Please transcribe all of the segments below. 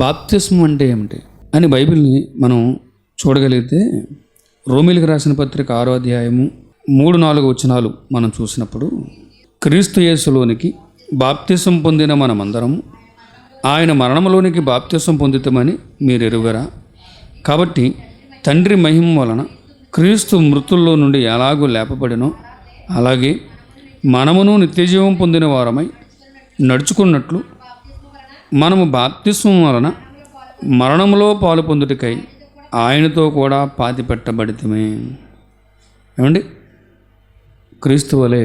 బాప్తిస్మం అంటే ఏమిటి అని బైబిల్ని మనం చూడగలిగితే రోమీలకు రాసిన పత్రిక 6వ అధ్యాయము 3-4 వచనాలు మనం చూసినప్పుడు, క్రీస్తు యేసులోనికి బాప్తిసం పొందిన మనమందరము ఆయన మరణంలోనికి బాప్తిసం పొందుతామని మీరు ఎరుగరా? కాబట్టి తండ్రి మహిమ వలన క్రీస్తు మృతుల్లో నుండి ఎలాగూ లేపబడినో అలాగే మనమును నిత్యజీవం పొందిన వారమై నడుచుకున్నట్లు మనము బాప్తిస్మం వలన మరణంలో పాలు పొందుటకై ఆయనతో కూడా పాతిపెట్టబడితిమే. ఏమండి, క్రీస్తు వలె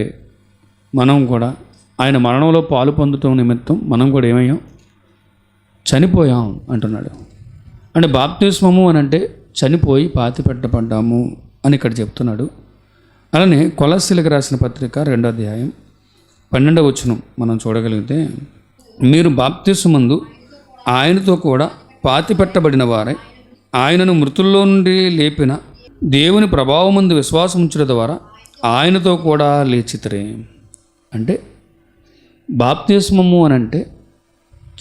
మనం కూడా ఆయన మరణంలో పాలు పొందటం నిమిత్తం మనం కూడా ఏమయ్యాం? చనిపోయాం అంటున్నాడు. అంటే బాప్తిస్మము అని అంటే చనిపోయి పాతిపెట్టబడ్డాము అని ఇక్కడ చెప్తున్నాడు. అలానే కొలస్సీలకు రాసిన పత్రిక 2వ అధ్యాయం 12వ వచనం మనం చూడగలిగితే, మీరు బాప్తిస్మమందు ఆయనతో కూడా పాతిపెట్టబడిన వారై ఆయనను మృతుల్లో నుండి లేపిన దేవుని ప్రభావమందు విశ్వాసం ఉంచడం ద్వారా ఆయనతో కూడా లేచితిరే. అంటే బాప్తిస్మము అని అంటే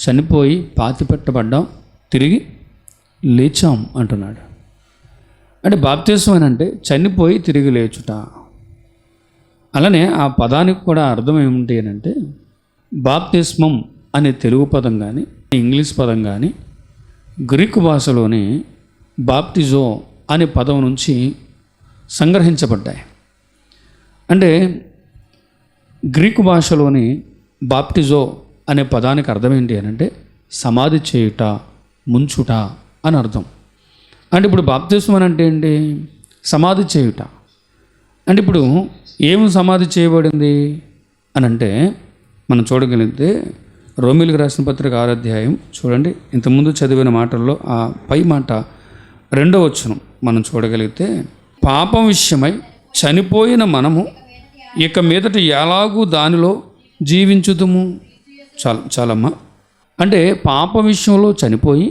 చనిపోయి పాతిపెట్టబడ్డాం, తిరిగి లేచాం అంటున్నాడు. అంటే బాప్తిస్మం అని అంటే చనిపోయి తిరిగి లేచుట. అలానే ఆ పదానికి కూడా అర్థం ఏమిటి అని అంటే, బాప్తిస్మం అనే తెలుగు పదం కానీ ఇంగ్లీష్ పదం కానీ గ్రీకు భాషలోని బాప్టిజో అనే పదం నుంచి సంగ్రహించబడ్డాయి. అంటే గ్రీకు భాషలోని బాప్టిజో అనే పదానికి అర్థం ఏంటి అని అంటే సమాధి చేయుట, ముంచుట అని అర్థం. అంటే ఇప్పుడు బాప్తిస్మం అంటే ఏంటి? సమాధి చేయుట. అంటే ఇప్పుడు ఏమి సమాధి చేయబడింది అని అంటే మనం చూడగలిగితే రోమీలకు రాసిన పత్రిక 6వ అధ్యాయం చూడండి. ఇంతకుముందు చదివిన మాటల్లో ఆ పై మాట 2వ వచనం మనం చూడగలిగితే, పాపం విషయమై చనిపోయిన మనము ఇక మీదట ఎలాగూ దానిలో జీవించుదుము. చాలమ్మా. అంటే పాప విషయంలో చనిపోయి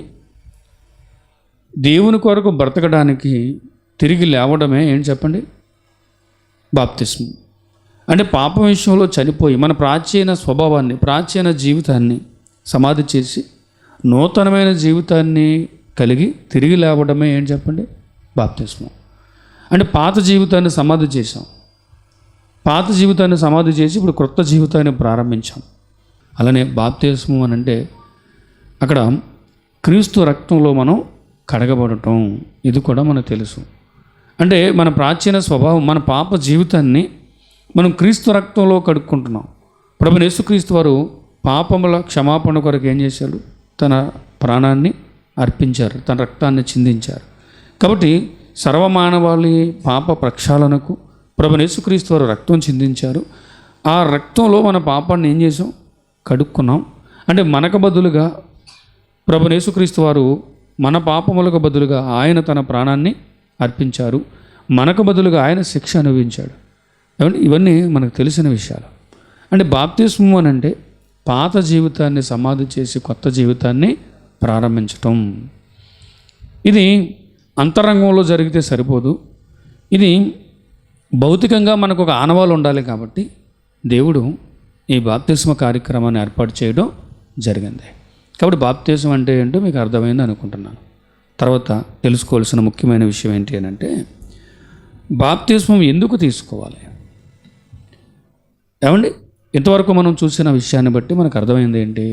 దేవుని కొరకు బ్రతకడానికి తిరిగి లేవడమే ఏంటి చెప్పండి? బాప్తిస్మం. అంటే పాపం విషయంలో చనిపోయి మన ప్రాచీన స్వభావాన్ని, ప్రాచీన జీవితాన్ని సమాధి చేసి నూతనమైన జీవితాన్ని కలిగి తిరిగి లేవడమే ఏంటి చెప్పండి? బాప్తిస్మం. అంటే పాత జీవితాన్ని సమాధి చేసాం, పాత జీవితాన్ని సమాధి చేసి ఇప్పుడు క్రొత్త జీవితాన్ని ప్రారంభించాం. అలానే బాప్తిస్మం అని అంటే అక్కడ క్రీస్తు రక్తంలో మనం కడగబడటం, ఇది కూడా మనకు తెలుసు. అంటే మన ప్రాచీన స్వభావం, మన పాప జీవితాన్ని మనం క్రీస్తు రక్తంలో కడుక్కుంటున్నాం. ప్రభువైన యేసుక్రీస్తు వారు పాపముల క్షమాపణ కొరకు ఏం చేశారు? తన ప్రాణాన్ని అర్పించారు, తన రక్తాన్ని చిందించారు. కాబట్టి సర్వమానవాళి పాప ప్రక్షాళనకు ప్రభువైన యేసుక్రీస్తు వారు రక్తం చిందించారు. ఆ రక్తంలో మన పాపాన్ని ఏం చేసాం? కడుక్కున్నాం. అంటే మనకు బదులుగా ప్రభువైన యేసుక్రీస్తు వారు మన పాపములకు బదులుగా ఆయన తన ప్రాణాన్ని అర్పించారు, మనకు బదులుగా ఆయన శిక్ష అనుభవించాడు. ఏమంటే ఇవన్నీ మనకు తెలిసిన విషయాలు. అంటే బాప్తిస్మం అని అంటే పాత జీవితాన్ని సమాధి చేసి కొత్త జీవితాన్ని ప్రారంభించటం. ఇది అంతరంగంలో జరిగితే సరిపోదు, ఇది భౌతికంగా మనకు ఒక ఆనవాలు ఉండాలి. కాబట్టి దేవుడు ఈ బాప్తిస్మ కార్యక్రమాన్ని ఏర్పాటు చేయడం జరిగింది. కాబట్టి బాప్తిస్మం అంటే ఏంటో మీకు అర్థమైంది అనుకుంటున్నాను. తర్వాత తెలుసుకోవాల్సిన ముఖ్యమైన విషయం ఏంటి అని అంటే, బాప్తిస్మం ఎందుకు తీసుకోవాలి? ఏమండి, ఇంతవరకు మనం చూసిన విషయాన్ని బట్టి మనకు అర్థమైంది ఏంటి?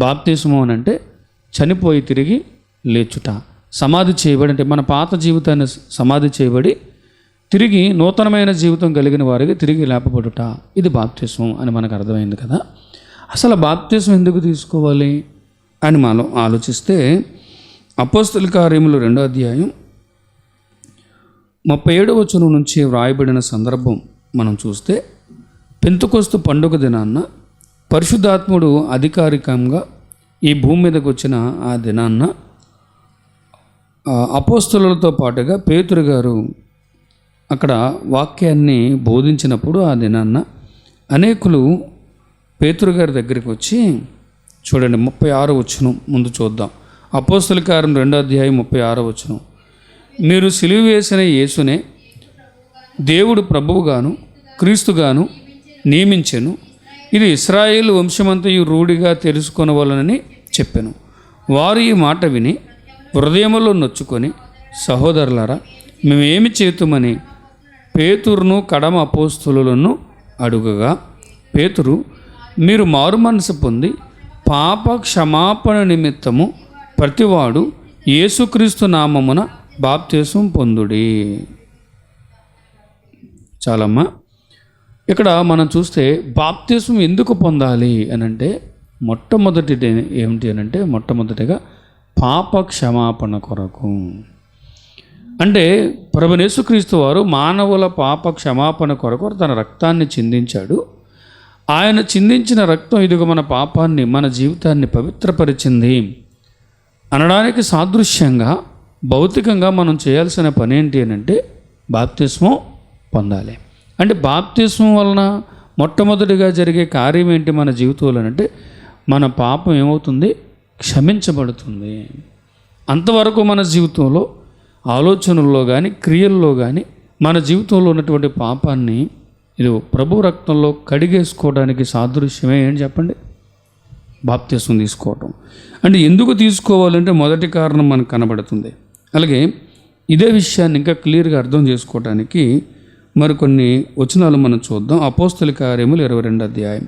బాప్తిస్మం అని అంటే చనిపోయి తిరిగి లేచుట, సమాధి చేయబడి, అంటే మన పాత జీవితాన్ని సమాధి చేయబడి తిరిగి నూతనమైన జీవితం కలిగిన వారికి తిరిగి లేపబడుట, ఇది బాప్తిస్మం అని మనకు అర్థమైంది కదా. అసలు బాప్తిస్మం ఎందుకు తీసుకోవాలి అని మనం ఆలోచిస్తే, అపోస్తలుల కార్యములు 2వ అధ్యాయం 37వ వచనం నుంచి వ్రాయబడిన సందర్భం మనం చూస్తే, పెంతెకొస్తు పండుగ దినాన్న పరిశుద్ధాత్ముడు అధికారికంగా ఈ భూమి మీదకి వచ్చిన ఆ దినాన్న అపోస్తలులతో పాటుగా పేతురు గారు అక్కడ వాక్యాన్ని బోధించినప్పుడు ఆ దినాన్న అనేకులు పేతురు గారి దగ్గరికి వచ్చి, చూడండి 36వ వచనం ముందు చూద్దాం. అపోస్తలుల కార్యం 2వ అధ్యాయం 36వ వచనం, మీరు సిలువ వేసిన యేసునే దేవుడు ప్రభువుగాను క్రీస్తుగాను నియమించెను, ఇది ఇశ్రాయేలు వంశమంతయు రూఢిగా తెలుసుకొనవలనని చెప్పెను. వారు ఈ మాట విని హృదయములో నొచ్చుకొని, సహోదరులారా, మేమేమి చేతుమని పేతురును కడమ అపోస్తులను అడుగగా, పేతురు, మీరు మారు మనసు పొంది పాప క్షమాపణ నిమిత్తము ప్రతివాడు యేసుక్రీస్తు నామమున బాప్తిసం పొందుడి. చాలమ్మా. ఇక్కడ మనం చూస్తే బాప్తిసం ఎందుకు పొందాలి అని అంటే, మొట్టమొదటిది ఏమిటి అని అంటే, మొట్టమొదటిగా పాప క్షమాపణ కొరకు. అంటే ప్రభువైన యేసుక్రీస్తు వారు మానవుల పాప క్షమాపణ కొరకు తన రక్తాన్ని చిందించాడు. ఆయన చిందించిన రక్తం ఇదిగో మన పాపాన్ని, మన జీవితాన్ని పవిత్రపరిచింది అనడానికి సాదృశ్యంగా భౌతికంగా మనం చేయాల్సిన పని ఏంటి అని అంటే, బాప్తిస్మం పొందాలి. అంటే బాప్తిస్మం వలన మొట్టమొదటిగా జరిగే కార్యం ఏంటి మన జీవితంలో అంటే, మన పాపం ఏమవుతుంది? క్షమించబడుతుంది. అంతవరకు మన జీవితంలో ఆలోచనల్లో కానీ క్రియల్లో కానీ మన జీవితంలో ఉన్నటువంటి పాపాన్ని ఇది ప్రభు రక్తంలో కడిగేసుకోవడానికి సాదృశ్యమే ఏంటి చెప్పండి? బాప్తిస్మం తీసుకోవటం. అంటే ఎందుకు తీసుకోవాలంటే మొదటి కారణం మనకు కనబడుతుంది. అలాగే ఇదే విషయాన్ని ఇంకా క్లియర్గా అర్థం చేసుకోవడానికి మరికొన్ని వచనాలు మనం చూద్దాం. అపోస్తల కార్యములు 22వ అధ్యాయం.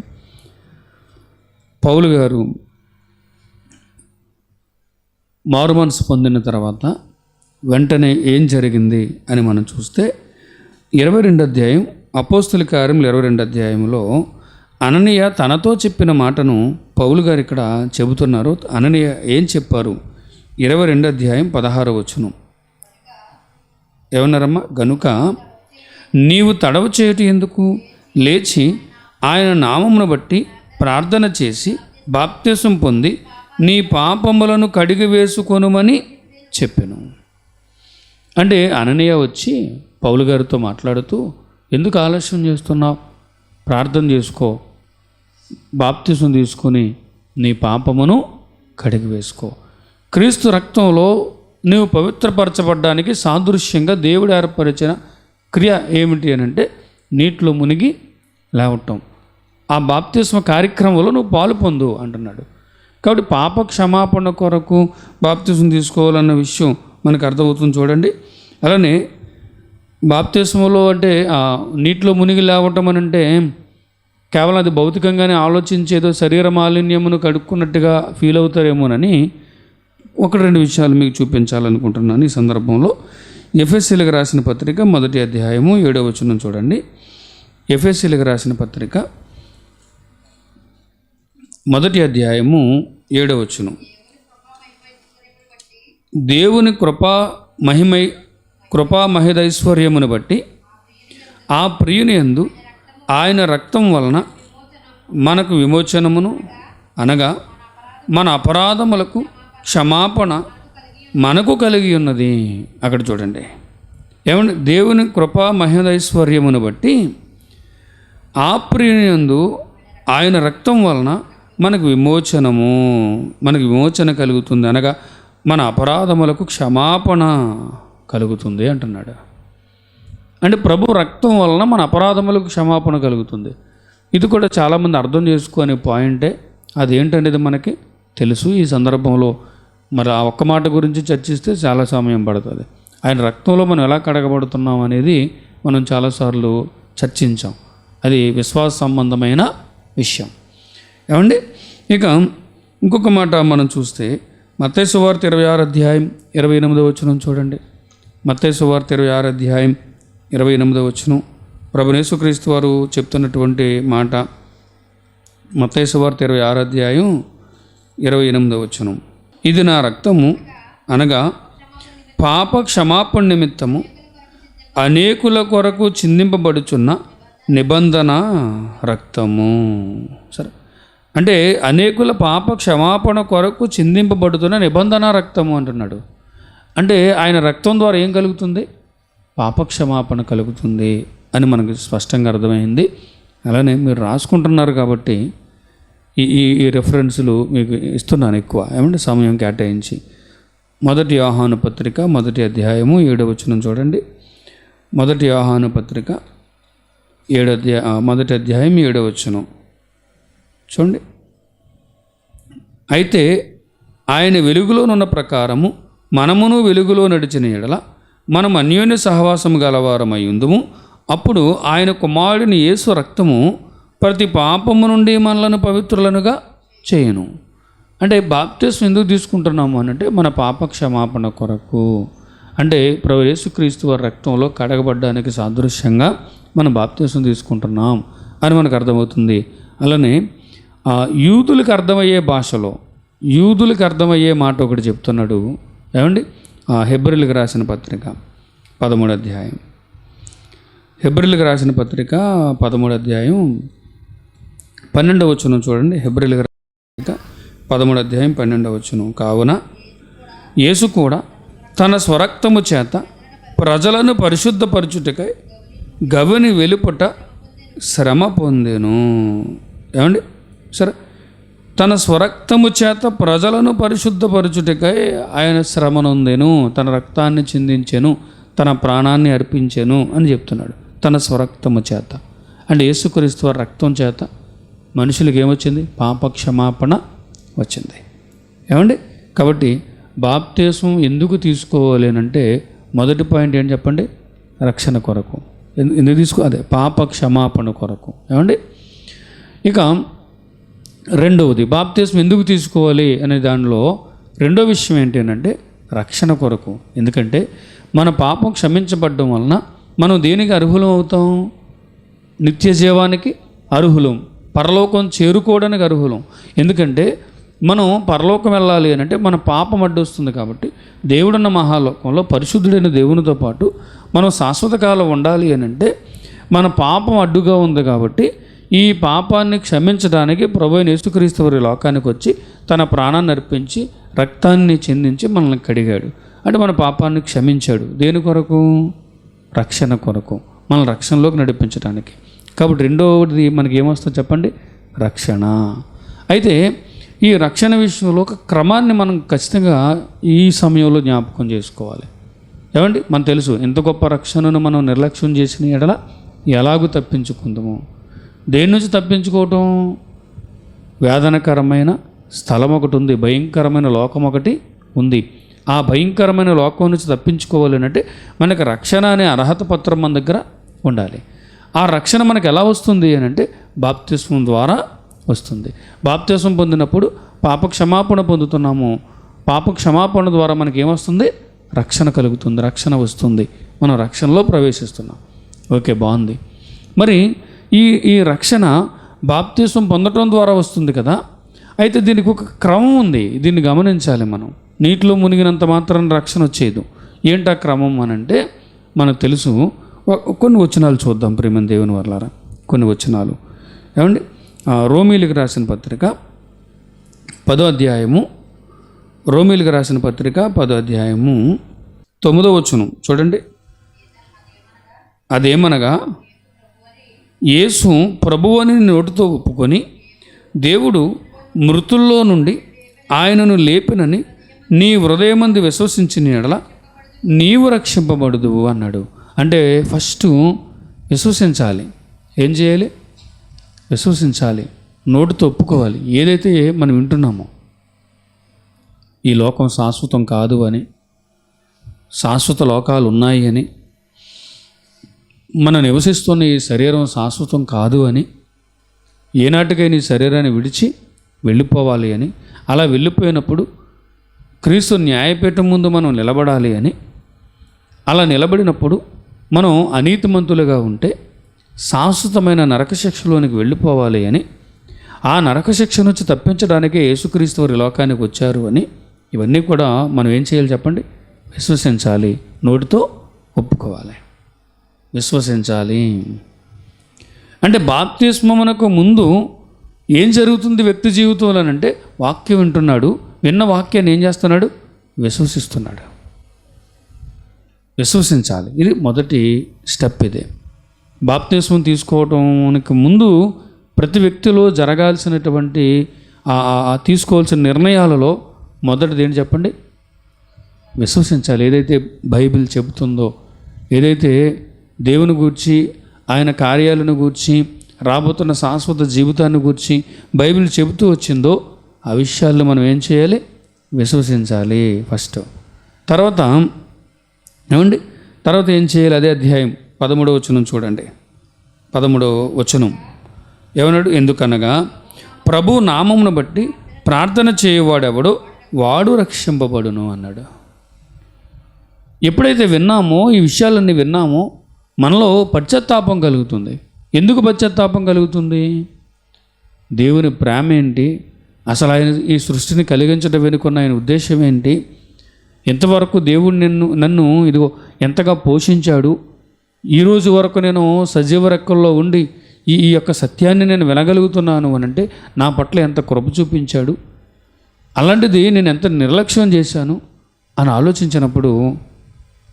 పౌలు గారు మారు మనసు పొందిన తర్వాత వెంటనే ఏం జరిగింది అని మనం చూస్తే 22వ అధ్యాయం, అపోస్తల కార్యములు 22వ అధ్యాయంలో అననీయ తనతో చెప్పిన మాటను పౌలు గారు ఇక్కడ చెబుతున్నారు. అననీయ ఏం చెప్పారు? 22వ అధ్యాయం 16వ వచనం ఏమన్నారమ్మా? గనుక నీవు తడవు చేయటం ఎందుకు? లేచి ఆయన నామమును బట్టి ప్రార్థన చేసి బాప్తిసం పొంది నీ పాపములను కడిగి వేసుకొనుమని చెప్పెను. అంటే అననీయ వచ్చి పౌలు గారితో మాట్లాడుతూ, ఎందుకు ఆలస్యం చేస్తున్నావు? ప్రార్థన చేసుకో, బాప్తిసం తీసుకొని నీ పాపమును కడిగి వేసుకో. క్రీస్తు రక్తంలో నీవు పవిత్రపరచబడ్డానికి సాదృశ్యంగా దేవుడు ఏర్పరిచిన క్రియ ఏమిటి అని అంటే నీటిలో మునిగి లేవటం. ఆ బాప్తిస్మ కార్యక్రమంలో నువ్వు పాలు పొందు అంటున్నాడు. కాబట్టి పాప క్షమాపణ కొరకు బాప్తిస్మం తీసుకోవాలన్న విషయం మనకు అర్థమవుతుంది. చూడండి, అలానే బాప్తిస్మలో అంటే నీటిలో మునిగి లేవటం అని అంటే కేవలం అది భౌతికంగానే ఆలోచించేదో శరీర మాలిన్యమును కడుక్కున్నట్టుగా ఫీల్ అవుతారేమోనని ఒకటి రెండు విషయాలు మీకు చూపించాలనుకుంటున్నాను ఈ సందర్భంలో. ఎఫెసీలకు రాసిన పత్రిక 1వ అధ్యాయము 7వ వచనం చూడండి. ఎఫెసీలకు రాసిన పత్రిక 1వ అధ్యాయము 7వ వచనం. దేవుని కృపా మహిదైశ్వర్యమును బట్టి ఆ ప్రియుని యందు ఆయన రక్తం వలన మనకు విమోచనమును, అనగా మన అపరాధములకు క్షమాపణ మనకు కలిగి ఉన్నది. అక్కడ చూడండి ఏమంటే, దేవుని కృపా మహిదైశ్వర్యమును బట్టి ఆ ప్రియుని యందు ఆయన రక్తం వలన మనకు విమోచన కలుగుతుంది, అనగా మన అపరాధములకు క్షమాపణ కలుగుతుంది అంటున్నాడు. అంటే ప్రభు రక్తం వలన మన అపరాధములకు క్షమాపణ కలుగుతుంది. ఇది కూడా చాలామంది అర్థం చేసుకునే పాయింటే. అదేంటనేది మనకి తెలుసు. ఈ సందర్భంలో మరి ఆ ఒక్క మాట గురించి చర్చిస్తే చాలా సమయం పడుతుంది. ఆయన రక్తంలో మనం ఎలా కడగబడుతున్నాం అనేది మనం చాలాసార్లు చర్చించాం. అది విశ్వాస సంబంధమైన విషయం. ఏమండి, ఇక ఇంకొక మాట మనం చూస్తే మత్తయి సువార్త 26వ అధ్యాయం 28వ వచనం చూడండి. మత్తయి సువార్త 26వ అధ్యాయం 28వ వచనం ప్రభువైన యేసుక్రీస్తు వారు చెప్తున్నటువంటి మాట. మత్తయి సువార్త 26వ అధ్యాయం 28వ వచనం. ఇది నా రక్తము, అనగా పాప క్షమాపణ నిమిత్తము అనేకుల కొరకు చిందింపబడుచున్న నిబంధన రక్తము. సరే, అంటే అనేకుల పాప క్షమాపణ కొరకు చిందింపబడుతున్న నిబంధన రక్తము అంటున్నాడు. అంటే ఆయన రక్తం ద్వారా ఏం కలుగుతుంది? పాపక్షమాపణ కలుగుతుంది అని మనకు స్పష్టంగా అర్థమైంది. అలానే మీరు రాసుకుంటున్నారు కాబట్టి ఈ రెఫరెన్సులు మీకు ఇస్తున్నాను ఎక్కువ, ఏమంటే సమయం కేటాయించి. 1 యోహాను పత్రిక 1వ అధ్యాయము 7వ వచనం చూడండి. 1 యోహాను పత్రిక 1వ అధ్యాయం 7వ వచనం చూడండి. అయితే ఆయన వెలుగులోనున్న ప్రకారము మనమును వెలుగులో నడిచిన ఎడల మనం అన్యోన్య సహవాసము గలవారమై ఉందుము. అప్పుడు ఆయన కుమారుడిని యేసు రక్తము ప్రతి పాపము నుండి మనలను పవిత్రులనుగా చేయను. అంటే బాప్తిస్మం ఎందుకు తీసుకుంటున్నాము అని అంటే మన పాప క్షమాపణ కొరకు. అంటే ప్రభు యేసుక్రీస్తు వారి రక్తంలో కడగబడ్డానికి సాదృశ్యంగా మనం బాప్తిస్మం తీసుకుంటున్నాం అని మనకు అర్థమవుతుంది. అలానే యూదులకు అర్థమయ్యే భాషలో యూదులకు అర్థమయ్యే మాట ఒకటి చెప్తున్నాడు. ఏమండి? హెబ్రీయులకు రాసిన పత్రిక 13వ అధ్యాయం. హెబ్రీయులకు రాసిన పత్రిక 13వ అధ్యాయం 12వ వచనం చూడండి. హెబ్రీయులకు రాసిన పత్రిక 13వ అధ్యాయం 12వ వచనం. కావున యేసు కూడా తన స్వరక్తము చేత ప్రజలను పరిశుద్ధపరచుటకై గవిని వెలుపట శ్రమ పొందెను. ఏమండి? సరే, తన స్వరక్తము చేత ప్రజలను పరిశుద్ధపరచుటకై ఆయన శ్రమ నొందెను, తన రక్తాన్ని చిందించెను, తన ప్రాణాన్ని అర్పించెను అని చెప్తున్నాడు. తన స్వరక్తము చేత అంటే యేసుక్రీస్తు వారి రక్తం చేత మనుషులకు ఏమొచ్చింది? పాప క్షమాపణ వచ్చింది. ఏమండి? కాబట్టి బాప్తిస్మం ఎందుకు తీసుకోవాలి అంటే మొదటి పాయింట్ ఏంటి చెప్పండి? రక్షణ కొరకు. ఎందుకు అదే పాప క్షమాపణ కొరకు. ఏమండి? ఇక రెండవది బాప్తిస్మం ఎందుకు తీసుకోవాలి అనే దానిలో రెండో విషయం ఏంటంటే రక్షణ కొరకు. ఎందుకంటే మన పాపం క్షమించబడడం వలన మనం దేనికి అర్హులం అవుతాం? నిత్య జీవానికి అర్హులం, పరలోకం చేరుకోవడానికి అర్హులం. ఎందుకంటే మనం పరలోకం వెళ్ళాలి అని అంటే మన పాపం అడ్డొస్తుంది. కాబట్టి దేవుడున్న మహాలోకంలో పరిశుద్ధుడైన దేవునితో పాటు మనం శాశ్వత కాలం ఉండాలి అని అంటే మన పాపం అడ్డుగా ఉంది. కాబట్టి ఈ పాపాన్ని క్షమించడానికి ప్రభువైన యేసుక్రీస్తు వారి లోకానికి వచ్చి తన ప్రాణాన్ని అర్పించి రక్తాన్ని చిందించి మనల్ని కడిగాడు. అంటే మన పాపాన్ని క్షమించాడు. దేని కొరకు? రక్షణ కొరకు, మన రక్షణలోకి నడిపించడానికి. కాబట్టి రెండవది మనకి ఏమొస్తుందో చెప్పండి? రక్షణ. అయితే ఈ రక్షణ విషయంలో ఒక క్రమాన్ని మనం ఖచ్చితంగా ఈ సమయంలో జ్ఞాపకం చేసుకోవాలి. ఏమండి? మనకు తెలుసు ఎంత గొప్ప రక్షణను మనం నిర్లక్ష్యం చేసిన ఎడల ఎలాగూ తప్పించుకుందాము. దేని నుంచి తప్పించుకోవటం? వేదనకరమైన స్థలం ఒకటి ఉంది, భయంకరమైన లోకం ఒకటి ఉంది. ఆ భయంకరమైన లోకం నుంచి తప్పించుకోవాలి అంటే మనకు రక్షణ అనే అర్హత పత్రం మన దగ్గర ఉండాలి. ఆ రక్షణ మనకు ఎలా వస్తుంది అని అంటే బాప్తిస్మం ద్వారా వస్తుంది. బాప్తిస్మం పొందినప్పుడు పాప క్షమాపణ పొందుతున్నాము. పాప క్షమాపణ ద్వారా మనకి ఏమొస్తుంది? రక్షణ కలుగుతుంది, రక్షణ వస్తుంది. మనం రక్షణలో ప్రవేశిస్తున్నాం. ఓకే, బాగుంది. మరి ఈ రక్షణ బాప్తిస్మం పొందటం ద్వారా వస్తుంది కదా. అయితే దీనికి ఒక క్రమం ఉంది, దీన్ని గమనించాలి మనం. నీటిలో మునిగినంత మాత్రం రక్షణ వచ్చేది. ఏంటా క్రమం అని అంటే మనకు తెలుసు. కొన్ని వచనాలు చూద్దాం ప్రియమైన దేవుని వర్లారా. కొన్ని వచనాలు. ఏమండి? రోమీలకు రాసిన పత్రిక 10వ అధ్యాయము. రోమీలకు రాసిన పత్రిక 10వ అధ్యాయము 9వ వచనం చూడండి. అదేమనగా యేసు ప్రభువని నోటితో ఒప్పుకొని దేవుడు మృతుల్లో నుండి ఆయనను లేపినని నీ హృదయమందు విశ్వసించిన ఎడల నీవు రక్షింపబడుదువు అన్నాడు. అంటే ఫస్ట్ విశ్వసించాలి. ఏం చేయాలి? విశ్వసించాలి, నోటితో ఒప్పుకోవాలి. ఏదైతే మనం వింటున్నామో ఈ లోకం శాశ్వతం కాదు అని, శాశ్వత లోకాలు ఉన్నాయి అని, మనం నివసిస్తున్న ఈ శరీరం శాశ్వతం కాదు అని, ఏనాటికైనా ఈ శరీరాన్ని విడిచి వెళ్ళిపోవాలి అని, అలా వెళ్ళిపోయినప్పుడు క్రీస్తు న్యాయపీఠం ముందు మనం నిలబడాలి అని, అలా నిలబడినప్పుడు మనం అనీతిమంతులుగా ఉంటే శాశ్వతమైన నరకశిక్షలోనికి వెళ్ళిపోవాలి అని, ఆ నరకశిక్ష నుంచి తప్పించడానికే యేసుక్రీస్తు వారి లోకానికి వచ్చారు అని, ఇవన్నీ కూడా మనం ఏం చేయాలి చెప్పండి? విశ్వసించాలి, నోటితో ఒప్పుకోవాలి, విశ్వసించాలి. అంటే బాప్తిస్మమునకు ముందు ఏం జరుగుతుంది వ్యక్తి జీవితంలో అంటే వాక్యం వింటున్నాడు, విన్న వాక్యాన్ని ఏం చేస్తున్నాడు? విశ్వసిస్తున్నాడు. విశ్వసించాలి. ఇది మొదటి స్టెప్. ఇదే బాప్తిస్మం తీసుకోవడానికి ముందు ప్రతి వ్యక్తిలో జరగాల్సినటువంటి తీసుకోవాల్సిన నిర్ణయాలలో మొదటిది ఏంటి చెప్పండి? విశ్వసించాలి. ఏదైతే బైబిల్ చెబుతుందో, ఏదైతే దేవుని గూర్చి, ఆయన కార్యాలను గూర్చి, రాబోతున్న శాశ్వత జీవితాన్ని గూర్చి బైబిల్ చెబుతూ వచ్చిందో ఆ విషయాల్లో మనం ఏం చేయాలి? విశ్వసించాలి ఫస్ట్. తర్వాత ఏమండి, తర్వాత ఏం చేయాలి? అదే అధ్యాయం 13వ వచనం చూడండి. 13వ వచనం ఏమన్నాడు? ఎందుకనగా ప్రభు నామమును బట్టి ప్రార్థన చేయవాడెవడో వాడు రక్షింపబడును అన్నాడు. ఎప్పుడైతే విన్నామో, ఈ విషయాలన్నీ విన్నామో, మనలో పశ్చాత్తాపం కలుగుతుంది. ఎందుకు పశ్చాత్తాపం కలుగుతుంది? దేవుని ప్రేమ ఏంటి, అసలు ఆయన ఈ సృష్టిని కలిగించడం వెనుకున్న ఆయన ఉద్దేశం ఏంటి, ఎంతవరకు దేవుడు నన్ను ఇదిగో ఎంతగా పోషించాడు, ఈరోజు వరకు నేను సజీవ రెక్కల్లో ఉండి ఈ యొక్క సత్యాన్ని నేను వినగలుగుతున్నాను అని అంటే నా పట్ల ఎంత కృప చూపించాడు, అలాంటిది నేను ఎంత నిర్లక్ష్యం చేశాను అని ఆలోచించినప్పుడు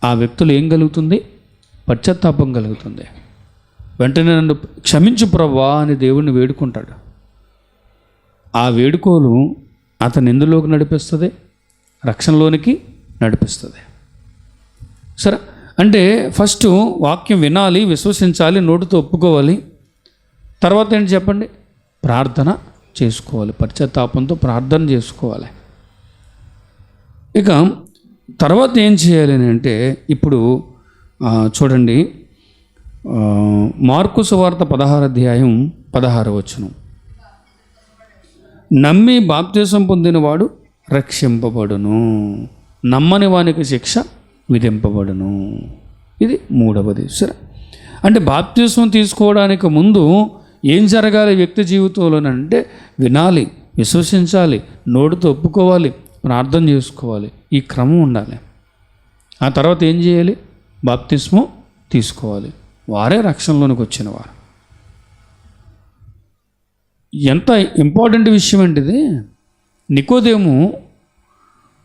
ఆ వ్యక్తులు ఏం కలుగుతుంది? పశ్చాత్తాపం కలుగుతుంది. వెంటనే నన్ను క్షమించు ప్రభువా అని దేవుణ్ణి వేడుకుంటాడు. ఆ వేడుకోలు అతను ఎందులోకి నడిపిస్తుంది? రక్షణలోనికి నడిపిస్తుంది. సరే, అంటే ఫస్ట్ వాక్యం వినాలి, విశ్వసించాలి, నోటితో ఒప్పుకోవాలి. తర్వాత ఏంటి చెప్పండి? ప్రార్థన చేసుకోవాలి, పశ్చాత్తాపంతో ప్రార్థన చేసుకోవాలి. ఇక తర్వాత ఏం చేయాలి అంటే ఇప్పుడు చూడండి, మార్కు సువార్త 16వ అధ్యాయం 16వ వచనం. నమ్మి బాప్తిసం పొందినవాడు రక్షింపబడును, నమ్మని వానికి శిక్ష విధింపబడును. ఇది 3వది. సరే, అంటే బాప్తిసం తీసుకోవడానికి ముందు ఏం జరగాలి వ్యక్తి జీవితంలోనంటే వినాలి, విశ్వసించాలి, నోటితో ఒప్పుకోవాలి, ప్రార్థన చేసుకోవాలి. ఈ క్రమం ఉండాలి. ఆ తర్వాత ఏం చేయాలి? బాప్తిస్మం తీసుకోవాలి. వారే రక్షణలోనికి వచ్చినవారు. ఎంత ఇంపార్టెంట్ విషయం అంటే ఇది. నికోదేము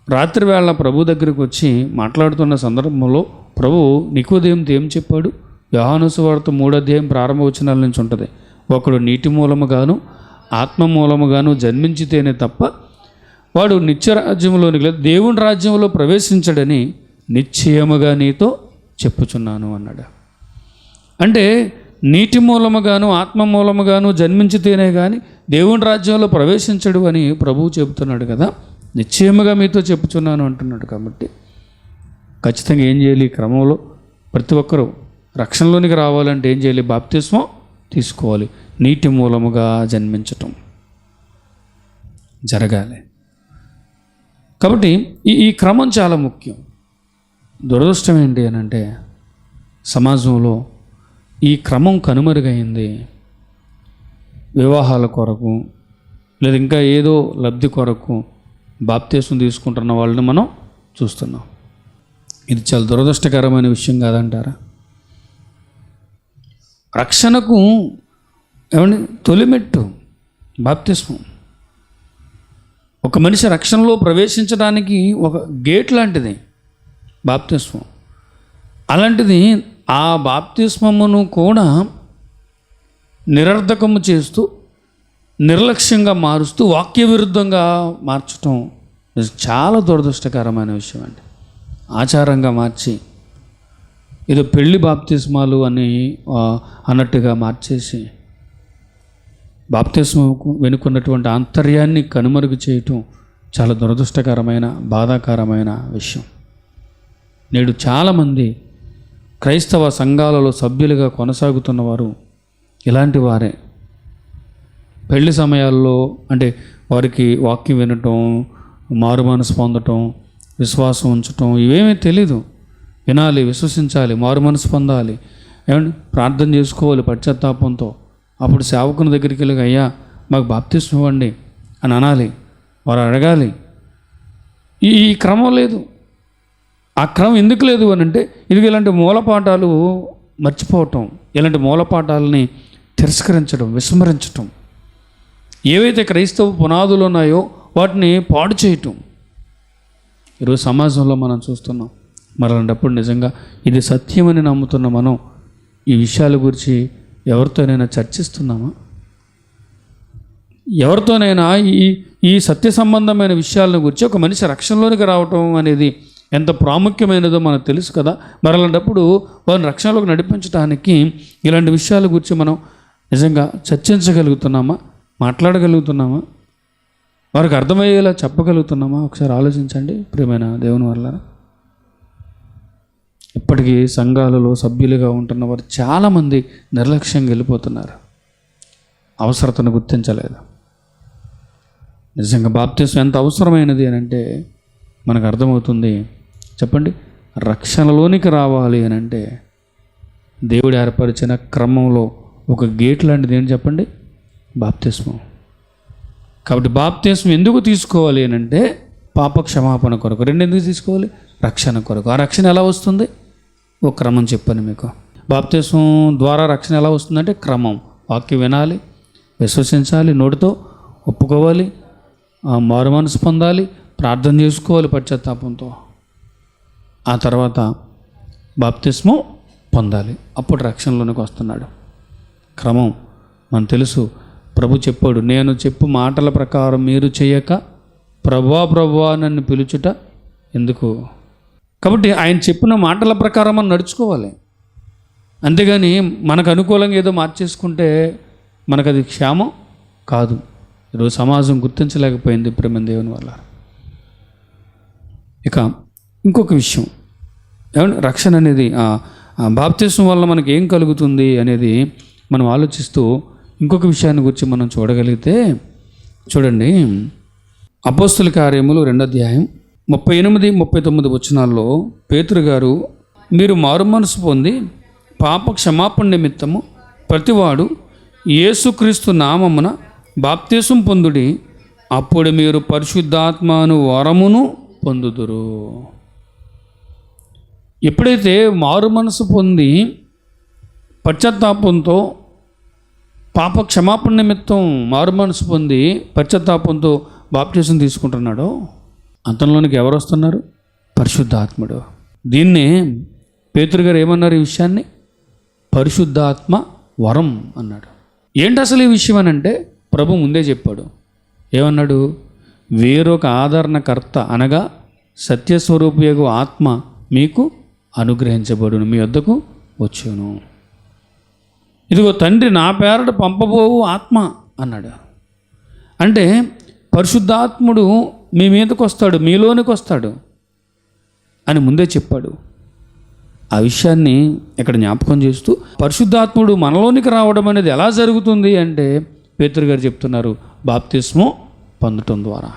రాత్రి వేళ ప్రభు దగ్గరికి వచ్చి మాట్లాడుతున్న సందర్భంలో ప్రభు నికోదేముతో ఏం చెప్పాడు? యోహాను సువార్త 3వ అధ్యాయం ప్రారంభ వచనాల నుంచి ఉంటుంది. ఒకడు నీటి మూలముగాను ఆత్మ మూలముగాను జన్మించితేనే తప్ప వాడు నిత్యరాజ్యంలోనికి లేదు, దేవుని రాజ్యంలో ప్రవేశించడని నిశ్చయముగా నీతో చెప్పుచున్నాను అన్నాడు. అంటే నీటి మూలముగాను ఆత్మ మూలముగాను జన్మించితేనే కానీ దేవుని రాజ్యంలో ప్రవేశించడు అని ప్రభువు చెబుతున్నాడు కదా. నిశ్చయముగా మీతో చెప్పుచున్నాను అంటున్నాడు. కాబట్టి ఖచ్చితంగా ఏం చేయాలి? ఈ క్రమంలో ప్రతి ఒక్కరూ రక్షణలోనికి రావాలంటే ఏం చేయాలి? బాప్తిస్మం తీసుకోవాలి, నీటి మూలముగా జన్మించటం జరగాలి. కాబట్టి ఈ క్రమం చాలా ముఖ్యం. దురదృష్టం ఏంటి అని అంటే సమాజంలో ఈ క్రమం కనుమరుగైంది. వివాహాల కొరకు లేదా ఇంకా ఏదో లబ్ధి కొరకు బాప్తిసం తీసుకుంటున్న వాళ్ళని మనం చూస్తున్నాం. ఇది చాలా దురదృష్టకరమైన విషయం కాదంటారా? రక్షణకు ఏమండి తొలిమెట్టు బాప్తిస్మం. ఒక మనిషి రక్షణలో ప్రవేశించడానికి ఒక గేట్ లాంటిది బాప్తిస్మం. అలాంటిది ఆ బాప్తిస్మమును కూడా నిరర్ధకము చేస్తూ నిర్లక్ష్యంగా మారుస్తూ వాక్య విరుద్ధంగా మార్చటం చాలా దురదృష్టకరమైన విషయం అండి. ఆచారంగా మార్చి ఏదో పెళ్లి బాప్తిస్మాలు అని అన్నట్టుగా మార్చేసి బాప్తిస్మకు వెనుకున్నటువంటి ఆంతర్యాన్ని కనుమరుగు చేయటం చాలా దురదృష్టకరమైన బాధాకరమైన విషయం. నేడు చాలామంది క్రైస్తవ సంఘాలలో సభ్యులుగా కొనసాగుతున్నవారు ఇలాంటి వారే. పెళ్లి సమయాల్లో అంటే వారికి వాక్యం వినటం, మారు మనసు పొందటం, విశ్వాసం ఉంచటం ఇవేమీ తెలీదు. వినాలి, విశ్వసించాలి, మారు మనసు పొందాలి, ఏమండి ప్రార్థన చేసుకోవాలి పశ్చాత్తాపంతో. అప్పుడు సేవకుని దగ్గరికి వెళ్ళి అయ్యా మాకు బాప్తిస్మం ఇవ్వండి అని అనాలి, వారు అడగాలి. ఈ క్రమం లేదు. ఆ క్రమం ఎందుకు లేదు అని అంటే ఇది ఇలాంటి మూలపాఠాలు మర్చిపోవటం, ఇలాంటి మూలపాఠాలని తిరస్కరించడం, విస్మరించటం, ఏవైతే క్రైస్తవ పునాదులు ఉన్నాయో వాటిని పాడు చేయటం ఈరోజు సమాజంలో మనం చూస్తున్నాం. మరి అలాంటప్పుడు నిజంగా ఇది సత్యమని నమ్ముతున్న మనం ఈ విషయాల గురించి ఎవరితోనైనా చర్చిస్తున్నామా? ఎవరితోనైనా ఈ సత్య సంబంధమైన విషయాలను గురించి ఒక మనిషి రక్షణలోనికి రావటం అనేది ఎంత ప్రాముఖ్యమైనదో మనకు తెలుసు కదా. మరి అలాంటప్పుడు వారిని రక్షణలోకి నడిపించడానికి ఇలాంటి విషయాల గురించి మనం నిజంగా చర్చించగలుగుతున్నామా? మాట్లాడగలుగుతున్నామా? వారికి అర్థమయ్యేలా చెప్పగలుగుతున్నామా? ఒకసారి ఆలోచించండి ప్రియమైన దేవుని వల్ల. ఇప్పటికీ సంఘాలలో సభ్యులుగా ఉంటున్న వారు చాలామంది నిర్లక్ష్యంగా వెళ్ళిపోతున్నారు, అవసరతను గుర్తించలేదు. నిజంగా బాప్తిస్మం ఎంత అవసరమైనది అని అంటే మనకు అర్థమవుతుంది. చెప్పండి, రక్షణలోనికి రావాలి అని అంటే దేవుడు ఏర్పరిచిన క్రమంలో ఒక గేట్ లాంటిది ఏంటి చెప్పండి? బాప్తిస్మం. కాబట్టి బాప్తిస్మం ఎందుకు తీసుకోవాలి అని అంటే పాప క్షమాపణ కొరకు. రెండు ఎందుకు తీసుకోవాలి? రక్షణ కొరకు. ఆ రక్షణ ఎలా వస్తుంది? ఒక క్రమం చెప్పాను మీకు. బాప్తిస్మం ద్వారా రక్షణ ఎలా వస్తుందంటే క్రమం. వాక్యం వినాలి, విశ్వసించాలి, నోటితో ఒప్పుకోవాలి, మారు మనసు పొందాలి, ప్రార్థన చేసుకోవాలి పశ్చాత్తాపంతో. ఆ తర్వాత బాప్తిస్మం పొందాలి, అప్పుడు రక్షణలోనికి వస్తున్నాడు. క్రమం మనకు తెలుసు. ప్రభు చెప్పాడు, నేను చెప్పు మాటల ప్రకారం మీరు చేయక ప్రభువా ప్రభువా నన్ను పిలుచుట ఎందుకు? కాబట్టి ఆయన చెప్పిన మాటల ప్రకారం మనం నడుచుకోవాలి. అంతేగాని మనకు అనుకూలంగా ఏదో మార్చేసుకుంటే మనకు అది క్షేమం కాదు. ఈరోజు సమాజం గుర్తించలేకపోయింది ప్రేమ దేవుని వల్ల. ఇక ఇంకొక విషయం ఏమంటే, రక్షణ అనేది బాప్తిస్మం వల్ల మనకి ఏం కలుగుతుంది అనేది మనం ఆలోచిస్తూ ఇంకొక విషయాన్ని గురించి మనం చూడగలిగితే, చూడండి, అపోస్తుల కార్యములు 2వ అధ్యాయం 38-39 వచనాల్లో పేతురు గారు, మీరు మారుమనసు పొంది పాప క్షమాపణ నిమిత్తము ప్రతివాడు యేసుక్రీస్తు నామమున బాప్తిస్మం పొందుడి, అప్పుడు మీరు పరిశుద్ధాత్మను వరమును పొందుదురు. ఎప్పుడైతే మారు మనసు పొంది పశ్చాత్తాపంతో పాప క్షమాపణ నిమిత్తం మారు మనసు పొంది పశ్చాత్తాపంతో బాప్తిస్మం తీసుకుంటున్నాడో అతనిలోనికి ఎవరు వస్తున్నారు? పరిశుద్ధాత్ముడు. దీన్నే పేతురు గారు ఏమన్నారు? ఈ విషయాన్ని పరిశుద్ధాత్మ వరం అన్నాడు. ఏంటి అసలు ఈ విషయం అని అంటే ప్రభు ముందే చెప్పాడు. ఏమన్నాడు? వేరొక ఆదరణకర్త అనగా సత్యస్వరూపియగు ఆత్మ మీకు అనుగ్రహించబడును, మీ వద్దకు వచ్చును. ఇదిగో తండ్రి నా పేరట పంపబోవు ఆత్మ అన్నాడు. అంటే పరిశుద్ధాత్ముడు మీ మీదకి వస్తాడు, మీలోనికి వస్తాడు అని ముందే చెప్పాడు. ఆ విషయాన్ని ఇక్కడ జ్ఞాపకం చేస్తూ పరిశుద్ధాత్ముడు మనలోనికి రావడం అనేది ఎలా జరుగుతుంది అంటే పేతురు గారు చెప్తున్నారు, బాప్తిస్మం పొందటం ద్వారా.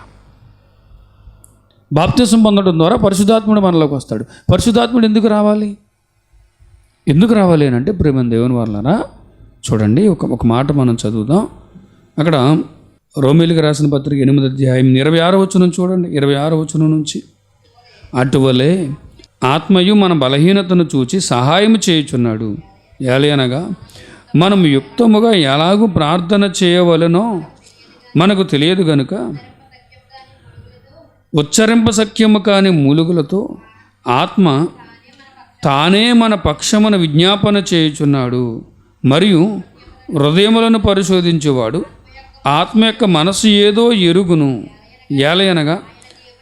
బాప్తిస్మం పొందడం ద్వారా పరిశుద్ధాత్ముడు మనలోకి వస్తాడు. పరిశుద్ధాత్ముడు ఎందుకు రావాలి? ఎందుకు రావాలి అని అంటే ప్రేమ దేవుని వలన చూడండి, ఒక మాట మనం చదువుదాం. అక్కడ రోమీయులకు రాసిన పత్రిక 8వ అధ్యాయం 26వ వచనం చూడండి. 26వ వచనం నుంచి, అటువలే ఆత్మయు మన బలహీనతను చూచి సహాయం చేయుచున్నాడు. ఏలయనగా మనం యుక్తముగా ఎలాగూ ప్రార్థన చేయవలెనో మనకు తెలియదు గనుక ఉచ్చరింప సఖ్యము కాని మూలుగులతో ఆత్మ తానే మన పక్షమున విజ్ఞాపన చేయుచున్నాడు. మరియు హృదయములను పరిశోధించేవాడు ఆత్మ యొక్క మనసు ఏదో ఎరుగును. ఏలయనగా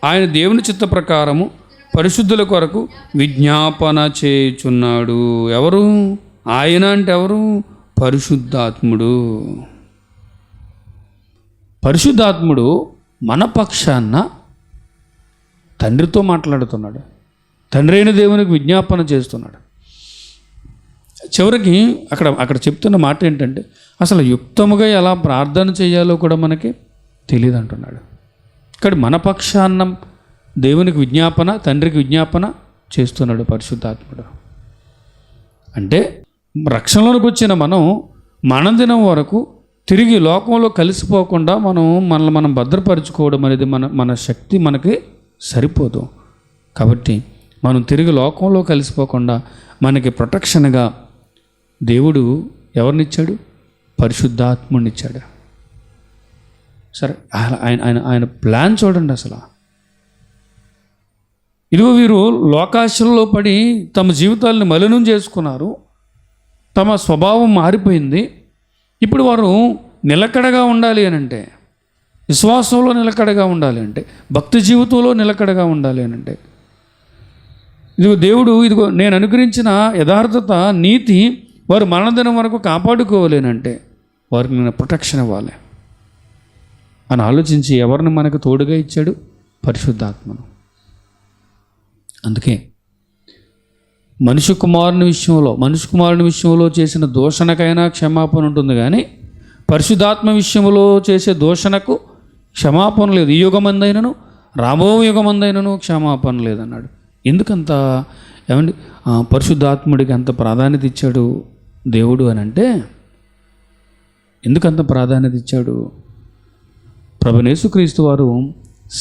ఆయన దేవుని చిత్త ప్రకారము పరిశుద్ధుల కొరకు విజ్ఞాపన చేయుచున్నాడు. ఎవరు ఆయన అంటే? ఎవరు? పరిశుద్ధాత్ముడు. పరిశుద్ధాత్ముడు మన పక్షాన తండ్రితో మాట్లాడుతున్నాడు, తండ్రి అయిన దేవునికి విజ్ఞాపన చేస్తున్నాడు. చివరికి అక్కడ చెప్తున్న మాట ఏంటంటే అసలు యుక్తముగా ఎలా ప్రార్థన చేయాలో కూడా మనకి తెలియదు అంటున్నాడు. ఇక్కడ మన పక్షాన్న దేవునికి విజ్ఞాపన, తండ్రికి విజ్ఞాపన చేస్తున్నాడు పరిశుద్ధాత్ముడు. అంటే రక్షణలోకి వచ్చిన మనం దినం వరకు తిరిగి లోకంలో కలిసిపోకుండా మనల్ని మనం భద్రపరుచుకోవడం అనేది మన శక్తి మనకి సరిపోదు. కాబట్టి మనం తిరిగి లోకంలో కలిసిపోకుండా మనకి ప్రొటెక్షన్గా దేవుడు ఎవరినిచ్చాడు? పరిశుద్ధాత్ముడినిచ్చాడు. సరే, ఆయన ప్లాన్ చూడండి అసలు. ఇదిగో వీరు లోకాశల్లో పడి తమ జీవితాలను మలినం చేసుకున్నారు, తమ స్వభావం మారిపోయింది. ఇప్పుడు వారు నిలకడగా ఉండాలి అని అంటే, విశ్వాసంలో నిలకడగా ఉండాలి అంటే, భక్తి జీవితంలో నిలకడగా ఉండాలి అని అంటే, ఇదిగో నేను అనుగ్రహించిన యథార్థత, నీతి వారు మరణదినం వరకు కాపాడుకోవాలేనంటే వారికి నేను ప్రొటెక్షన్ ఇవ్వాలి. అని ఆలోచించి ఎవరిని మనకు తోడుగా ఇచ్చాడు? పరిశుద్ధాత్మను. అందుకే మనిషి కుమారుని విషయంలో చేసిన దూషణకైనా క్షమాపణ ఉంటుంది, కానీ పరిశుద్ధాత్మ విషయంలో చేసే దూషణకు క్షమాపణ లేదు. ఈ యుగమందైనను రాబో యుగమందైనను క్షమాపణ లేదన్నాడు. ఎందుకంత ఏమండి పరిశుద్ధాత్ముడికి అంత ప్రాధాన్యత ఇచ్చాడు దేవుడు అని అంటే, ఎందుకంత ప్రాధాన్యత ఇచ్చాడు? ప్రభువైన యేసుక్రీస్తు వారు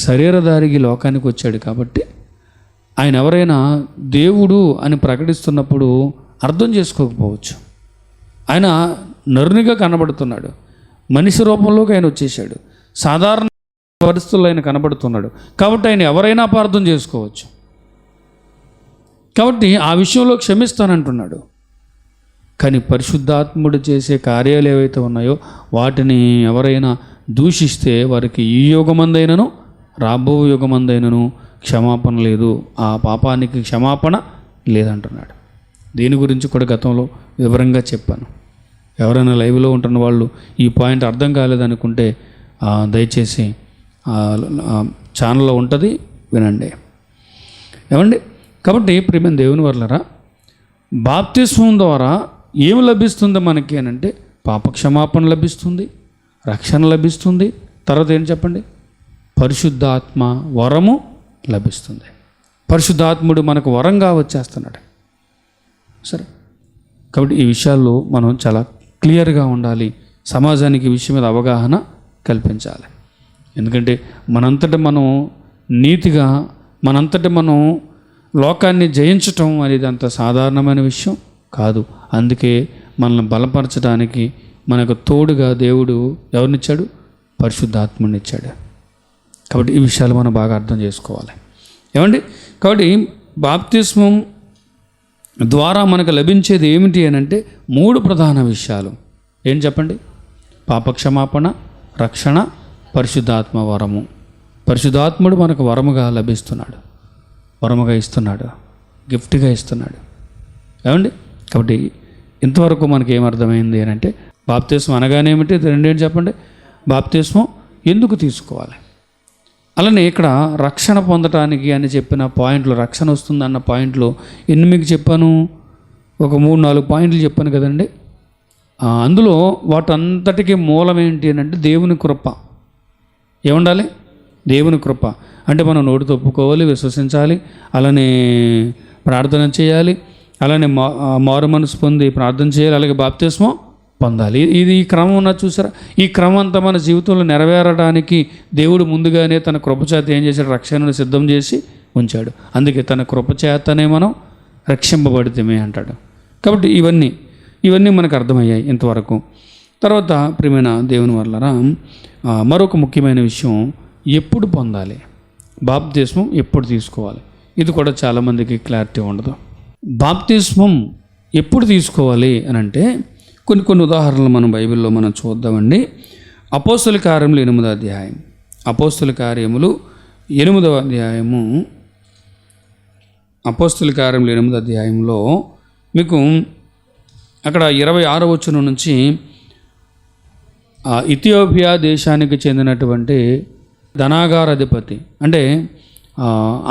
శరీరధారికి లోకానికి వచ్చాడు కాబట్టి ఆయన ఎవరైనా దేవుడు అని ప్రకటిస్తున్నప్పుడు అర్థం చేసుకోకపోవచ్చు. ఆయన నరునిగా కనబడుతున్నాడు, మనిషి రూపంలోకి ఆయన వచ్చేసాడు, సాధారణ పరిస్థితుల్లో ఆయన కనబడుతున్నాడు కాబట్టి ఆయన ఎవరైనా అపార్థం చేసుకోవచ్చు. కాబట్టి ఆ విషయంలో క్షమిస్తానంటున్నాడు. కానీ పరిశుద్ధాత్ముడు చేసే కార్యాలు ఏవైతే ఉన్నాయో వాటిని ఎవరైనా దూషిస్తే వారికి ఈ యుగమందైనను రాబో యుగమందైనను క్షమాపణ లేదు, ఆ పాపానికి క్షమాపణ లేదంటున్నాడు. దీని గురించి కూడా గతంలో వివరంగా చెప్పాను. ఎవరైనా లైవ్లో ఉంటున్న వాళ్ళు ఈ పాయింట్ అర్థం కాలేదనుకుంటే దయచేసి ఛానల్లో ఉంటుంది, వినండి. ఏమండి, కాబట్టి ప్రియమైన దేవుని వర్లరా, బాప్తిస్మం ద్వారా ఏమి లభిస్తుంది మనకి అని అంటే పాపక్షమాపణ లభిస్తుంది, రక్షణ లభిస్తుంది, తర్వాత ఏం చెప్పండి, పరిశుద్ధాత్మ వరము లభిస్తుంది. పరిశుద్ధాత్ముడు మనకు వరంగా వచ్చేస్తున్నాడు. సరే, కాబట్టి ఈ విషయాల్లో మనం చాలా క్లియర్గా ఉండాలి. సమాజానికి ఈ విషయం మీద అవగాహన కల్పించాలి. ఎందుకంటే మనంతట మనం నీతిగా మనం లోకాన్ని జయించటం అనేది అంత సాధారణమైన విషయం కాదు. అందుకే మనల్ని బలపరచడానికి మనకు తోడుగా దేవుడు ఎవరినిచ్చాడు? పరిశుద్ధాత్మని ఇచ్చాడు. కాబట్టి ఈ విషయాలు మనం బాగా అర్థం చేసుకోవాలి. ఏమండి, కాబట్టి బాప్తిస్మం ద్వారా మనకు లభించేది ఏమిటి అని అంటే 3 ప్రధాన విషయాలు. ఏం చెప్పండి? పాపక్షమాపణ, రక్షణ, పరిశుద్ధాత్మ వరము. పరిశుద్ధాత్ముడు మనకు వరముగా లభిస్తున్నాడు, వరముగా ఇస్తున్నాడు, గిఫ్ట్గా ఇస్తున్నాడు. ఏమండి, కాబట్టి ఇంతవరకు మనకి ఏమర్థమైంది అని అంటే బాప్తిస్మం అనగానే ఏమిటి? రెండేంటి చెప్పండి? బాప్తిస్మం ఎందుకు తీసుకోవాలి, అలానే ఇక్కడ రక్షణ పొందటానికి అని చెప్పిన పాయింట్లు, రక్షణ వస్తుందన్న పాయింట్లు ఎన్ని మీకు చెప్పాను? ఒక 3-4 పాయింట్లు చెప్పాను కదండి. అందులో వాటంతటికీ మూలం ఏంటి అని అంటే దేవుని కృప. ఏముండాలి? దేవుని కృప. అంటే మనం నోటితో ఒప్పుకోవాలి, విశ్వసించాలి, అలానే ప్రార్థన చేయాలి, అలానే మారు మనసు పొంది ప్రార్థన చేయాలి, అలాగే బాప్తిస్మం పొందాలి. ఇది ఈ క్రమం ఉన్నది చూసారా? ఈ క్రమం అంతా మన జీవితంలో నెరవేరడానికి దేవుడు ముందుగానే తన కృపచేత ఏం చేశాడు? రక్షణను సిద్ధం చేసి ఉంచాడు. అందుకే తన కృపచేతనే మనం రక్షింపబడితేమే అంటాడు. కాబట్టి ఇవన్నీ మనకు అర్థమయ్యాయి ఇంతవరకు. తర్వాత ప్రియమైన దేవుని వల్లరా మరొక ముఖ్యమైన విషయం, ఎప్పుడు పొందాలి? బాప్తిస్మం ఎప్పుడు తీసుకోవాలి? ఇది కూడా చాలామందికి క్లారిటీ ఉండదు. బాప్తిస్మం ఎప్పుడు తీసుకోవాలి అని అంటే కొన్ని ఉదాహరణలు మనం బైబిల్లో మనం చూద్దామండి. అపోస్తుల కార్యములు 8వ అధ్యాయం, అపోస్తుల కార్యములు 8వ అధ్యాయము, అపోస్తుల కార్యములు 8వ అధ్యాయంలో మీకు అక్కడ 26వ వచనం నుంచి ఇథియోపియా దేశానికి చెందినటువంటి ధనాగారాధిపతి అంటే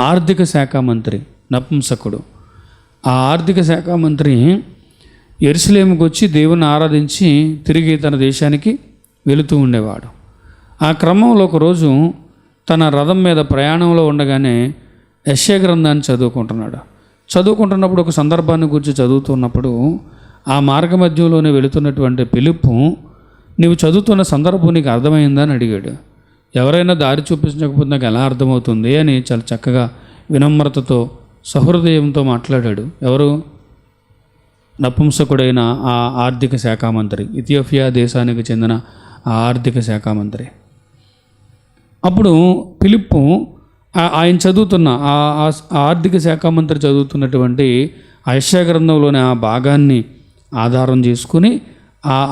ఆర్థిక శాఖ మంత్రి నపుంసకుడు, ఆ ఆర్థిక శాఖ మంత్రి యెరూషలేముకు వచ్చి దేవుని ఆరాధించి తిరిగి తన దేశానికి వెళుతూ ఉండేవాడు. ఆ క్రమంలో ఒకరోజు తన రథం మీద ప్రయాణంలో ఉండగానే యెషయా గ్రంథాన్ని చదువుకుంటున్నప్పుడు ఒక సందర్భాన్ని గురించి చదువుతున్నప్పుడు ఆ మార్గ మధ్యంలోనే వెళుతున్నటువంటి ఫిలిప్పు, నీవు చదువుతున్న సందర్భం నీకు అర్థమైందా అని అడిగాడు. ఎవరైనా దారి చూపించకపోతే నాకు ఎలా అర్థమవుతుంది అని చాలా చక్కగా వినమ్రతతో సహృదయంతో మాట్లాడాడు. ఎవరు? నపుంసకుడైన ఆ ఆర్థిక శాఖ మంత్రి, ఇథియోపియా దేశానికి చెందిన ఆ ఆర్థిక శాఖ మంత్రి. అప్పుడు ఫిలిప్పు ఆయన చదువుతున్న ఆ ఆర్థిక శాఖ మంత్రి చదువుతున్నటువంటి యెషయా గ్రంథంలోని ఆ భాగాన్ని ఆధారం చేసుకుని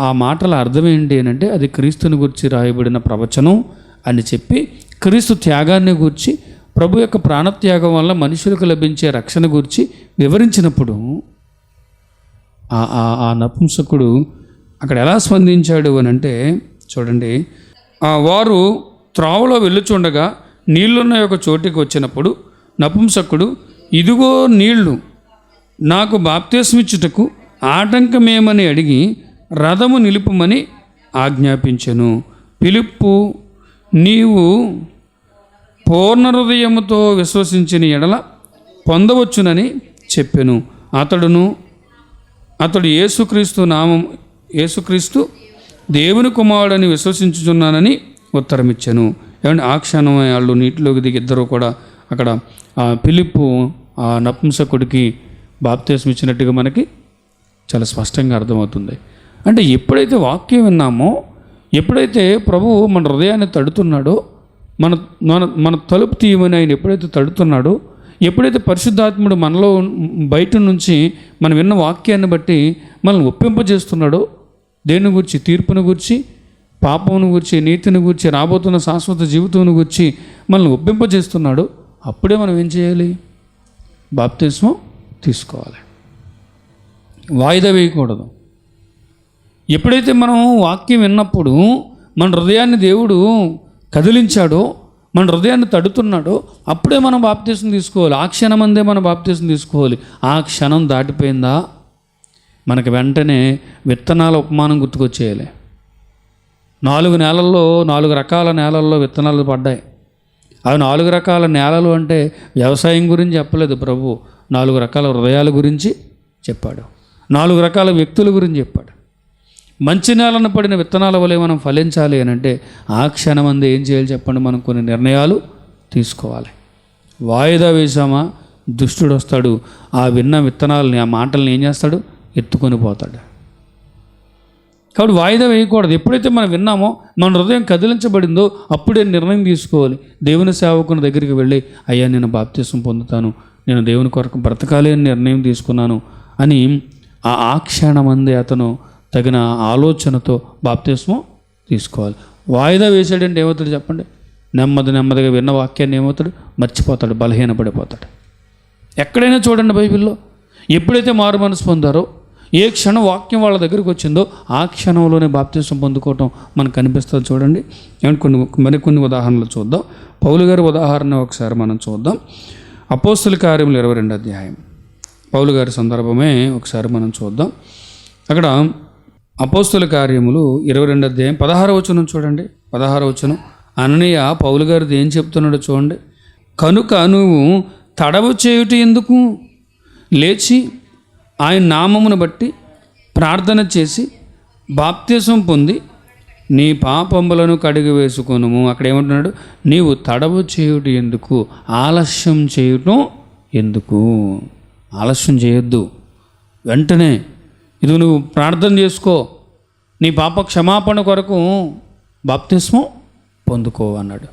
ఆ మాటల అర్థం ఏంటి అని అంటే అది క్రీస్తుని గురించి రాయబడిన ప్రవచనం అని చెప్పి, క్రీస్తు త్యాగాన్ని గురించి, ప్రభు యొక్క ప్రాణత్యాగం వల్ల మనుషులకు లభించే రక్షణ గురించి వివరించినప్పుడు ఆ నపుంసకుడు అక్కడ ఎలా స్పందించాడు అని అంటే చూడండి, వారు త్రోవలో వెళ్ళుచుండగా నీళ్లున్న ఒక చోటికి వచ్చినప్పుడు నపుంసకుడు, ఇదిగో నీళ్లు, నాకు బాప్తిస్మిచ్చుటకు ఆటంకమేమని అడిగి రథము నిలుపుమని ఆజ్ఞాపించెను. ఫిలిప్పు, నీవు పూర్ణ హృదయముతో విశ్వసించిన ఎడల పొందవచ్చునని చెప్పెను. అతడు యేసుక్రీస్తు దేవుని కుమారుడని విశ్వసించుచున్నానని ఉత్తరమిచ్చాను. ఏమంటే ఆ క్షణం వాళ్ళు నీటిలోకి దిగి ఇద్దరు కూడా అక్కడ ఫిలిప్పు ఆ నపుంసకుడికి బాప్తిస్మం ఇచ్చినట్టుగా మనకి చాలా స్పష్టంగా అర్థమవుతుంది. అంటే ఎప్పుడైతే వాక్యం విన్నామో, ఎప్పుడైతే ప్రభువు మన హృదయాన్ని తడుతున్నాడో, మన మన మన తలుపు తీయమని ఆయన ఎప్పుడైతే తడుతున్నాడో, ఎప్పుడైతే పరిశుద్ధాత్ముడు మనలో బయట నుంచి మనం విన్న వాక్యాన్ని బట్టి మనల్ని ఒప్పింపజేస్తున్నాడో, దేని గురించి, తీర్పును గురించి, పాపమును గురించి, నీతిని గురించి, రాబోతున్న శాశ్వత జీవితం గురించి మనల్ని ఒప్పింపజేస్తున్నాడు. అప్పుడే మనం ఏం చేయాలి? బాప్తిస్మం తీసుకోవాలి, వాయిదా వేయకూడదు. ఎప్పుడైతే మనం వాక్యం విన్నప్పుడు మన హృదయాన్ని దేవుడు కదిలించాడో, మన హృదయాన్ని తడుతున్నాడో, అప్పుడే మనం బాప్తిస్మం తీసుకోవాలి. ఆ క్షణం అందే మనం బాప్తిస్మం తీసుకోవాలి. ఆ క్షణం దాటిపోయిందా మనకి వెంటనే విత్తనాల ఉపమానం గుర్తుకొచ్చేయాలి. 4 రకాల నేలల్లో విత్తనాలు పడ్డాయి. అవి 4 రకాల నేలలు అంటే వ్యవసాయం గురించి చెప్పలేదు ప్రభు, 4 రకాల హృదయాల గురించి చెప్పాడు, 4 రకాల వ్యక్తుల గురించి చెప్పాడు. మంచి నేలను పడిన విత్తనాల వలె మనం ఫలించాలి అని అంటే ఆ క్షణం అందే ఏం చేయాలి చెప్పండి? మనం కొన్ని నిర్ణయాలు తీసుకోవాలి. వాయిదా వేసామా దుష్టుడు వస్తాడు, ఆ విన్న విత్తనాలని, ఆ మాటల్ని ఏం చేస్తాడు? ఎత్తుకొని పోతాడు. కాబట్టి వాయిదా వేయకూడదు. ఎప్పుడైతే మనం విన్నామో, మన హృదయం కదిలించబడిందో అప్పుడే నిర్ణయం తీసుకోవాలి. దేవుని సేవకుని దగ్గరికి వెళ్ళి, అయ్యా నేను బాప్తిస్మం పొందుతాను, నేను దేవుని కొరకు బ్రతకాలి అని నిర్ణయం తీసుకున్నాను అని ఆ క్షణమందే అతను తగిన ఆలోచనతో బాప్తిస్మం తీసుకోవాలి. వాయిదా వేసాడంటే ఏమవుతాడు చెప్పండి? నెమ్మదిగా విన్న వాక్యాన్ని ఏమవుతాడు? మర్చిపోతాడు, బలహీనపడిపోతాడు. ఎక్కడైనా చూడండి బైబిల్లో, ఎప్పుడైతే మారు మనసు పొందారో, ఏ క్షణం వాక్యం వాళ్ళ దగ్గరికి వచ్చిందో ఆ క్షణంలోనే బాప్తిస్మం పొందుకోవటం మనకు కనిపిస్తుంది. చూడండి, మరికొన్ని ఉదాహరణలు చూద్దాం. పౌలు గారి ఉదాహరణ ఒకసారి మనం చూద్దాం. అపోస్తుల కార్యములు 22వ అధ్యాయం, పౌలు గారి సందర్భమే ఒకసారి మనం చూద్దాం. అక్కడ అపోస్తుల కార్యములు 22వ అధ్యాయం 16వ వచనం చూడండి. 16వ వచనం, అననీయ పౌలు గారిది ఏం చెప్తున్నాడో చూడండి. కనుక నువ్వు తడవు చేయుట ఎందుకు? లేచి ఆయన నామమును బట్టి ప్రార్థన చేసి బాప్తిస్మం పొంది నీ పాపములను కడిగి వేసుకొనుము. అక్కడ ఏమంటున్నాడు? నీవు తడవు చేయుట ఎందుకు? ఆలస్యం చేయటం ఎందుకు? ఆలస్యం చేయొద్దు, వెంటనే ఇది నువ్వు ప్రార్థన చేసుకో, నీ పాప క్షమాపణ కొరకు బాప్తిస్మం పొందుకో అన్నాడు.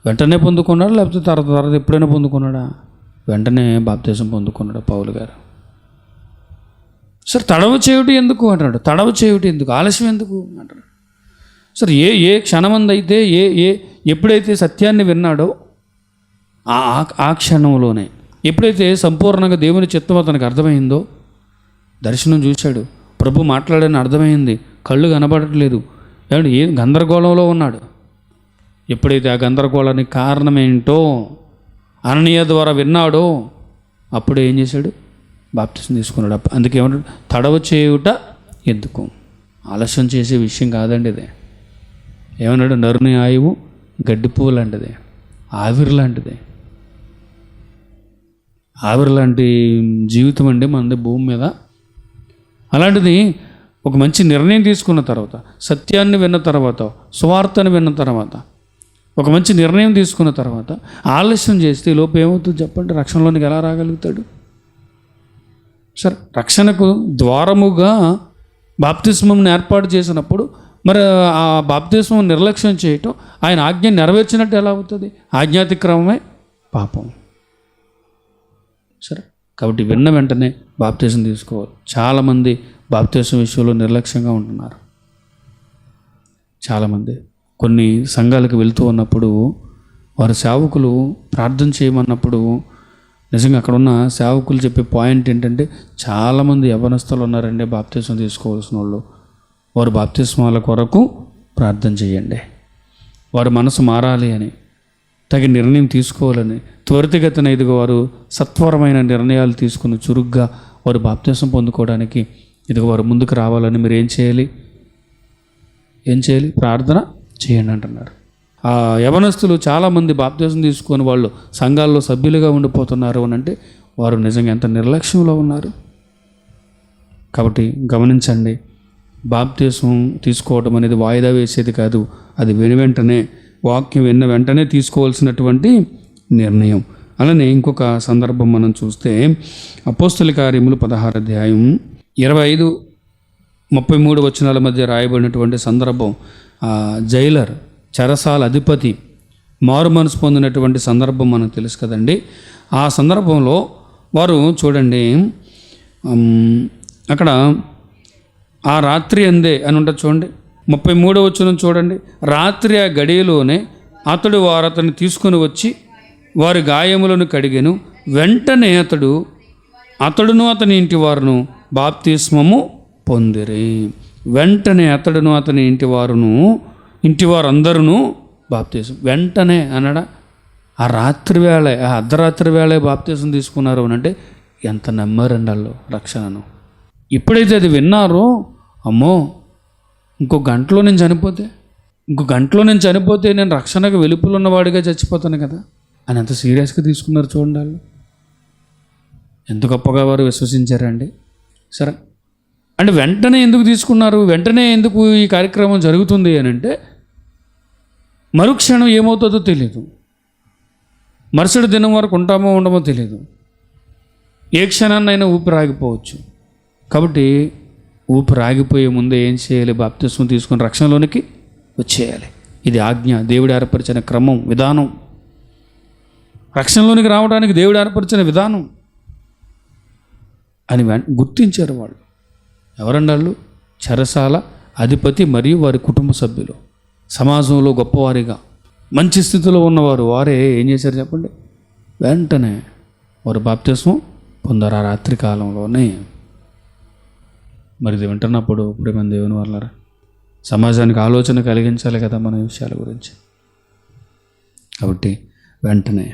వెంటనే పొందుకున్నాడు, లేకపోతే తర్వాత ఎప్పుడైనా పొందుకున్నాడా? వెంటనే బాప్తిస్మం పొందుకున్నాడు పౌలు గారు. సార్ తడవ చేయుట ఎందుకు అంటాడు? తడవ చేయుట ఎందుకు? ఆలస్యం ఎందుకు అంటాడు? సార్ ఏ క్షణమందైతే ఎప్పుడైతే సత్యాన్ని విన్నాడో ఆ క్షణంలోనే, ఎప్పుడైతే సంపూర్ణంగా దేవుని చిత్తం అతనికి అర్థమైందో, దర్శనం చూశాడు, ప్రభు మాట్లాడని అర్థమైంది, కళ్ళు కనబడట్లేదు, ఏమంటే ఏ గందరగోళంలో ఉన్నాడు. ఎప్పుడైతే ఆ గందరగోళానికి కారణమేంటో అననీయ ద్వారా విన్నాడో అప్పుడే ఏం చేశాడు? బాప్తిస్మం తీసుకున్నాడు. అందుకే ఏమంటాడు? తడవ చేయుట ఎందుకు? ఆలస్యం చేసే విషయం కాదండి ఇది. ఏమన్నాడు? నరుని ఆయువు గడ్డి పువ్వు లాంటిది, ఆవిరి లాంటిది. ఆవిరి లాంటి జీవితం అండి మనది భూమి మీద. అలాంటిది ఒక మంచి నిర్ణయం తీసుకున్న తర్వాత, సత్యాన్ని విన్న తర్వాత, సువార్తను విన్న తర్వాత, ఒక మంచి నిర్ణయం తీసుకున్న తర్వాత ఆలస్యం చేస్తే లోపు ఏమవుతుంది చెప్పండి? రక్షణలోనికి ఎలా రాగలుగుతాడు? సరే, రక్షణకు ద్వారముగా బాప్తిస్మంని ఏర్పాటు చేసినప్పుడు మరి ఆ బాప్తిస్మం నిర్లక్ష్యం చేయటం, ఆయన ఆజ్ఞ నెరవేర్చినట్టు ఎలా అవుతుంది? ఆజ్ఞాతిక్రమమే పాపం. సరే, కాబట్టి విన్న వెంటనే బాప్తిస్మం తీసుకోవాలి. చాలామంది బాప్తిస్మం విషయంలో నిర్లక్ష్యంగా ఉంటున్నారు. చాలామంది కొన్ని సంఘాలకు వెళ్తూ ఉన్నప్పుడు వారి సేవకులు ప్రార్థన చేయమన్నప్పుడు నిజంగా అక్కడ ఉన్న సేవకులు చెప్పే పాయింట్ ఏంటంటే, చాలామంది యవనస్తులు ఉన్నారండి బాప్తిస్మం తీసుకోవాల్సిన వాళ్ళు, వారు బాప్తిస్మాల కొరకు ప్రార్థన చేయండి. వారి మనసు మారాలి అని, తగిన నిర్ణయం తీసుకోవాలని, త్వరితగతిన ఇదిగో వారు సత్వరమైన నిర్ణయాలు తీసుకుని చురుగ్గా వారు బాప్తిసం పొందుకోవడానికి ఇదిగో వారు ముందుకు రావాలని మీరు ఏం చేయాలి? ప్రార్థన చేయండి అంటున్నారు. ఆ యవనస్తులు చాలామంది బాప్తిసం తీసుకొని వాళ్ళు సంఘాల్లో సభ్యులుగా ఉండిపోతున్నారు అని అంటే వారు నిజంగా ఎంత నిర్లక్ష్యంలో ఉన్నారు. కాబట్టి గమనించండి, బాప్తిసం తీసుకోవడం అనేది వాయిదా వేసేది కాదు. అది వెంటనే వాక్యం విన్న వెంటనే తీసుకోవాల్సినటువంటి నిర్ణయం. అలానే ఇంకొక సందర్భం మనం చూస్తే అపోస్తల కార్యములు 16 అధ్యాయం 25-33 వచనాల మధ్య రాయబడినటువంటి సందర్భం. జైలర్, చెరసాల అధిపతి మారు మనసు పొందినటువంటి సందర్భం మనకు తెలుసు కదండి. ఆ సందర్భంలో వారు చూడండి, అక్కడ ఆ రాత్రి అందే అని ఉంటుంది చూడండి, 33వ వచనం చూడండి. రాత్రి ఆ గడియలోనే అతడు అతన్ని తీసుకొని వచ్చి వారి గాయములను కడిగెను. వెంటనే అతడును అతని ఇంటి వారును బాప్తిస్మము పొందిరి. వెంటనే అతడును అతని ఇంటి వారందరూ బాప్తిసం. వెంటనే అనడా ఆ రాత్రి వేళ, ఆ అర్ధరాత్రి వేళ బాప్తిసం తీసుకున్నారు అని అంటే ఎంత నమ్మారండి వాళ్ళు రక్షణను. ఎప్పుడైతే అది విన్నారో, అమ్మో ఇంకో గంటలో నేను చనిపోతే నేను రక్షణకు వెలుపులు ఉన్నవాడిగా చచ్చిపోతాను కదా అని ఎంత సీరియస్గా తీసుకున్నారు చూడండి. వాళ్ళు ఎంత గొప్పగా వారు విశ్వసించారండి. సరే, అంటే వెంటనే ఎందుకు తీసుకున్నారు? వెంటనే ఎందుకు ఈ కార్యక్రమం జరుగుతుంది అని అంటే మరుక్షణం ఏమవుతుందో తెలియదు, మరుసటి దినం వరకు ఉంటామో ఉండమో తెలియదు, ఏ క్షణాన్నైనా ఊపిరి ఆగిపోవచ్చు. కాబట్టి ఊపిరి ఆగిపోయే ముందే ఏం చేయాలి? బాప్తిస్మం తీసుకుని రక్షణలోనికి వచ్చేయాలి. ఇది ఆజ్ఞ, దేవుడు ఏర్పరిచిన క్రమం, విధానం. రక్షణలోనికి రావడానికి దేవుడు ఏర్పరిచిన విధానం అని గుర్తించారు వాళ్ళు. ఎవరండి వాళ్ళు? చెరసాల అధిపతి మరియు వారి కుటుంబ సభ్యులు, సమాజంలో గొప్పవారిగా మంచి స్థితిలో ఉన్నవారు. వారే ఏం చేశారు చెప్పండి? వెంటనే వారు బాప్తిస్మం పొందారు ఆ రాత్రి కాలంలోనే. మరి ఇది వింటున్నప్పుడు ఇప్పుడు మన దేవుని వాళ్ళరా సమాజానికి ఆలోచన కలిగించాలి కదా మన విషయాల గురించి. కాబట్టి వెంటనే.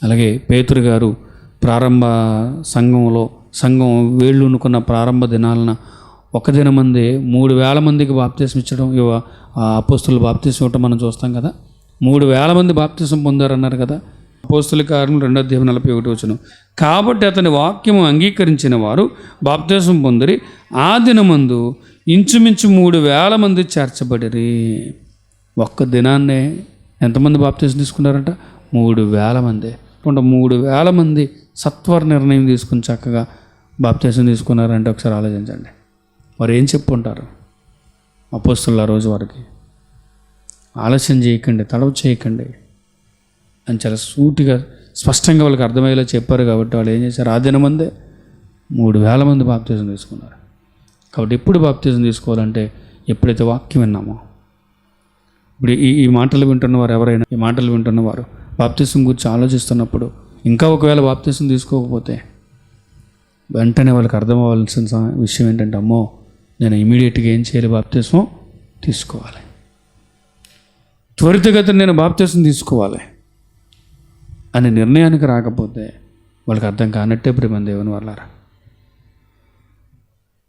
అలాగే పేతురు గారు ప్రారంభ సంఘం వేళ్ళునుకున్న ప్రారంభ దినాలన ఒక దినమందే 3,000 మందికి బాప్తిసం ఇచ్చడం, అపోస్తులు బాప్తిసం ఇవ్వటం మనం చూస్తాం కదా. 3,000 మంది బాప్తిసం పొందారన్నారు కదా. అపోస్తుల కార్యములు 2వ అధ్యాయం 41వ వచనం. కాబట్టి అతని వాక్యము అంగీకరించిన వారు బాప్తిసం పొందిరి. ఆ దినమందు ఇంచుమించు 3,000 మంది చేర్చబడిరి. ఒక్క దినాన్నే ఎంతమంది బాప్తిసం తీసుకున్నారంట? 3,000 మంది. 3,000 మంది సత్వర నిర్ణయం తీసుకుని చక్కగా బాప్తిసం తీసుకున్నారంటే ఒకసారి ఆలోచించండి. వారు ఏం చెప్పుంటారు అపోస్తులు ఆ రోజు వారికి? ఆలస్యం చేయకండి, తడవ చేయకండి అని చాలా సూటిగా స్పష్టంగా వాళ్ళకి అర్థమయ్యేలా చెప్పారు. కాబట్టి వాళ్ళు ఏం చేశారు? ఆ దినమందే 3,000 మంది బాప్తిసం తీసుకున్నారు. కాబట్టి ఎప్పుడు బాప్తిసం తీసుకోవాలంటే ఎప్పుడైతే వాక్యం విన్నామో. ఇప్పుడు ఈ మాటలు వింటున్నవారు, ఎవరైనా ఈ మాటలు వింటున్నవారు బాప్తిసం గురించి ఆలోచిస్తున్నప్పుడు ఇంకా ఒకవేళ బాప్తిసం తీసుకోకపోతే వెంటనే వాళ్ళకి అర్థం అవ్వాల్సిన విషయం ఏంటంటే, అమ్మో నేను ఇమీడియట్గా ఏం చేయాలి? బాప్తిసం తీసుకోవాలి. త్వరితగతిన నేను బాప్తిసం తీసుకోవాలి అనే నిర్ణయానికి రాకపోతే వాళ్ళకి అర్థం కానట్టే ప్రియమైన దేవుని వాళ్ళారా.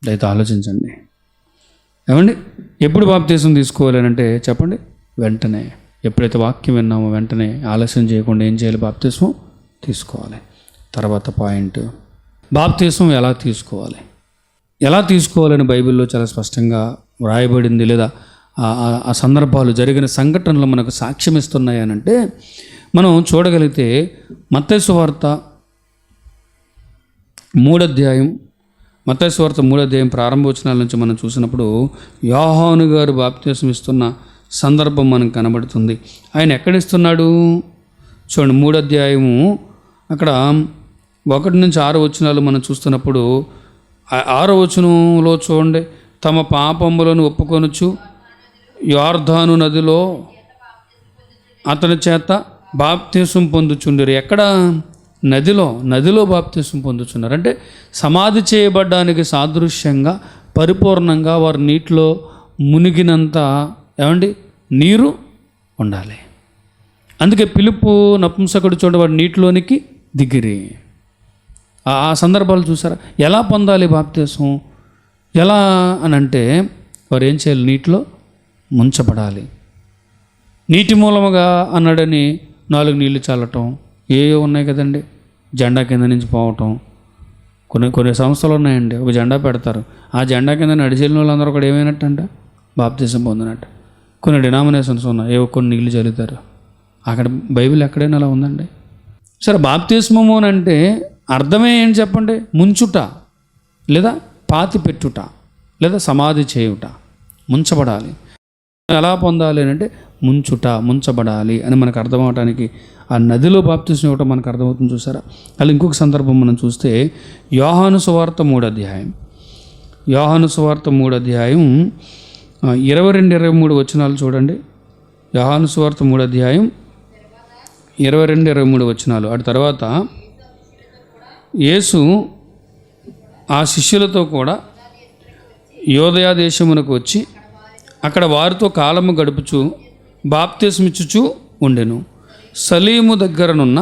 దయతో ఆలోచించండి. ఏమండి, ఎప్పుడు బాప్తిసం తీసుకోవాలి అని అంటే చెప్పండి? వెంటనే. ఎప్పుడైతే వాక్యం విన్నామో వెంటనే ఆలస్యం చేయకుండా ఏం చేయాలి? బాప్తిసం తీసుకోవాలి. తర్వాత పాయింట్, బాప్తిసం ఎలా తీసుకోవాలని బైబిల్లో చాలా స్పష్టంగా వ్రాయబడింది. లేదా ఆ సందర్భాలు, జరిగిన సంఘటనలు మనకు సాక్ష్యం ఇస్తున్నాయి అని అంటే మనం చూడగలిగితే మత్తయి సువార్త 3వ అధ్యాయం ప్రారంభ వచనాల నుంచి మనం చూసినప్పుడు యోహాను గారు బాప్తిసం ఇస్తున్న సందర్భం మనకు కనబడుతుంది. ఆయన ఎక్కడిస్తున్నాడు చూడండి. 3వ అధ్యాయము అక్కడ 1 నుంచి 6 వచనాలు మనం చూస్తున్నప్పుడు 6వ వచనంలో చూడండి, తమ పాపములను ఒప్పుకొనుచు యోర్దాను నదిలో అతని చేత బాప్తిసం పొందుచుండరు. ఎక్కడ? నదిలో బాప్తిసం పొందుచున్నారు. అంటే సమాధి చేయబడ్డానికి సాదృశ్యంగా పరిపూర్ణంగా వారు నీటిలో మునిగినంత నీరు ఉండాలి. అందుకే పిలుపు నపుంసకుడు చూడండి, వాడు నీటిలోనికి దిగిరి. ఆ సందర్భాలు చూసారా? ఎలా పొందాలి బాప్తీసం? ఎలా అని అంటే వారు ఏం చేయాలి? నీటిలో ముంచబడాలి. నీటి మూలముగా అన్నాడని 4 నీళ్లు చల్లటం ఏవో ఉన్నాయి కదండి. జెండా కింద నుంచి పోవటం, కొన్ని సంస్థలు ఉన్నాయండి, ఒక జెండా పెడతారు, ఆ జెండా కింద నడిచెళ్ళిన వాళ్ళందరూ కూడా ఏమైనట్టంట? బాప్తీసం పొందినట్టు. కొన్ని డినామినేషన్స్ ఉన్నాయి, ఏవో కొన్ని నీళ్లు చల్లుతారు. అక్కడ బైబిల్ ఎక్కడైనా అలా ఉందండి? సరే, బాప్తిస్మము అని అంటే అర్థమే ఏంటి చెప్పండి? ముంచుట, లేదా పాతి పెట్టుట, లేదా సమాధి చేయుట. ముంచబడాలి. ఎలా పొందాలి అని అంటే ముంచబడాలి అని మనకు అర్థమవటానికి ఆ నదిలో బాప్తిస్మం ఇవ్వటం మనకు అర్థమవుతుంది. చూసారా? అలా ఇంకొక సందర్భం మనం చూస్తే యోహాను సువార్త 3వ అధ్యాయం, యోహాను సువార్త 3వ అధ్యాయం 22-23 వచనాలు చూడండి. యోహాను సువార్త 3వ అధ్యాయం 22-23 వచనాలు. అటు తర్వాత యేసు ఆ శిష్యులతో కూడా యోదయ దేశమునకు వచ్చి అక్కడ వారితో కాలము గడుపుచు బాప్తిస్మిచ్చుచు ఉండెను. సలీము దగ్గరనున్న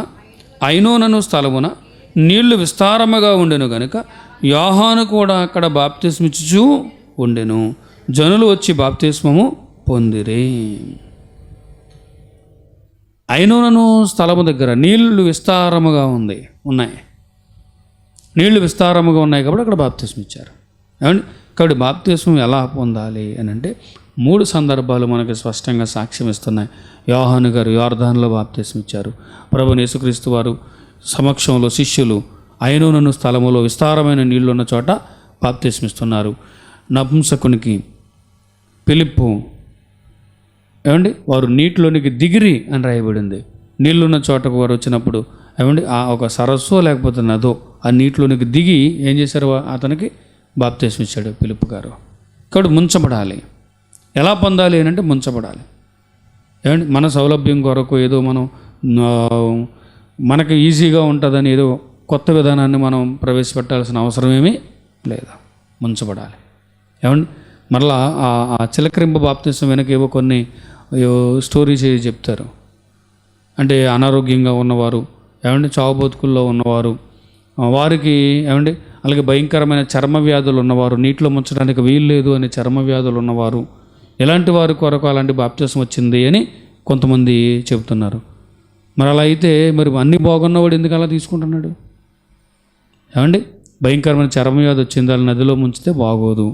ఐనోనను స్థలమున నీళ్లు విస్తారముగా ఉండెను గనుక యోహాను కూడా అక్కడ బాప్తిస్మిచ్చుచు ఉండెను. జనులు వచ్చి బాప్తిస్మము పొందిరి. ఐనోనను స్థలము దగ్గర నీళ్లు విస్తారముగా ఉన్నాయి. నీళ్లు విస్తారముగా ఉన్నాయి కాబట్టి అక్కడ బాప్తిస్మం ఇచ్చారు. ఏమండి? కాబట్టి బాప్తిస్మం ఎలా పొందాలి అని అంటే 3 సందర్భాలు మనకి స్పష్టంగా సాక్ష్యం ఇస్తున్నాయి. యోహాను గారు యోర్దానులో బాప్తిస్మం ఇచ్చారు. ప్రభువైన యేసుక్రీస్తు వారు సమక్షంలో శిష్యులు ఐనోనను స్థలములో విస్తారమైన నీళ్లు ఉన్న చోట బాప్తిస్మం ఇస్తున్నారు. నపుంసకునికి పిలుపు ఏమండి వారు నీటిలోనికి దిగిరి అని రాయబడింది. నీళ్ళున్న చోటకు వారు వచ్చినప్పుడు ఏమండి ఆ ఒక సరస్సు లేకపోతే నదో ఆ నీటిలోనికి దిగి ఏం చేశారు? అతనికి బాప్తిస్మం ఇచ్చాడు పిలుపు గారు. కాబట్టి ముంచబడాలి. ఎలా పొందాలి అని అంటే ముంచబడాలి. ఏమండి మన సౌలభ్యం కొరకు ఏదో మనం మనకు ఈజీగా ఉంటుందని ఏదో కొత్త విధానాన్ని మనం ప్రవేశపెట్టాల్సిన అవసరం ఏమీ లేదు. ముంచబడాలి. ఏమండి మరలా ఆ చిలకరింపు బాప్తిస్మం వెనక ఏవో కొన్ని స్టోరీస్ చెప్తారు. అంటే అనారోగ్యంగా ఉన్నవారు, ఏమంటే చావు బతుకుల్లో ఉన్నవారు, వారికి ఏమండి అలాగే భయంకరమైన చర్మ వ్యాధులు ఉన్నవారు, నీటిలో ముంచడానికి వీలు లేదు అనే చర్మ వ్యాధులు ఉన్నవారు, ఇలాంటి వారి కొరకు అలాంటి బాప్తిస్మం వచ్చింది అని కొంతమంది చెబుతున్నారు. మరి అలా అయితే మరి అన్ని బాగున్నవాడు ఎందుకు అలా తీసుకుంటున్నాడు? ఏమండి భయంకరమైన చర్మ వ్యాధి వచ్చింది, వాళ్ళ నదిలో ముంచితే బాగోదు,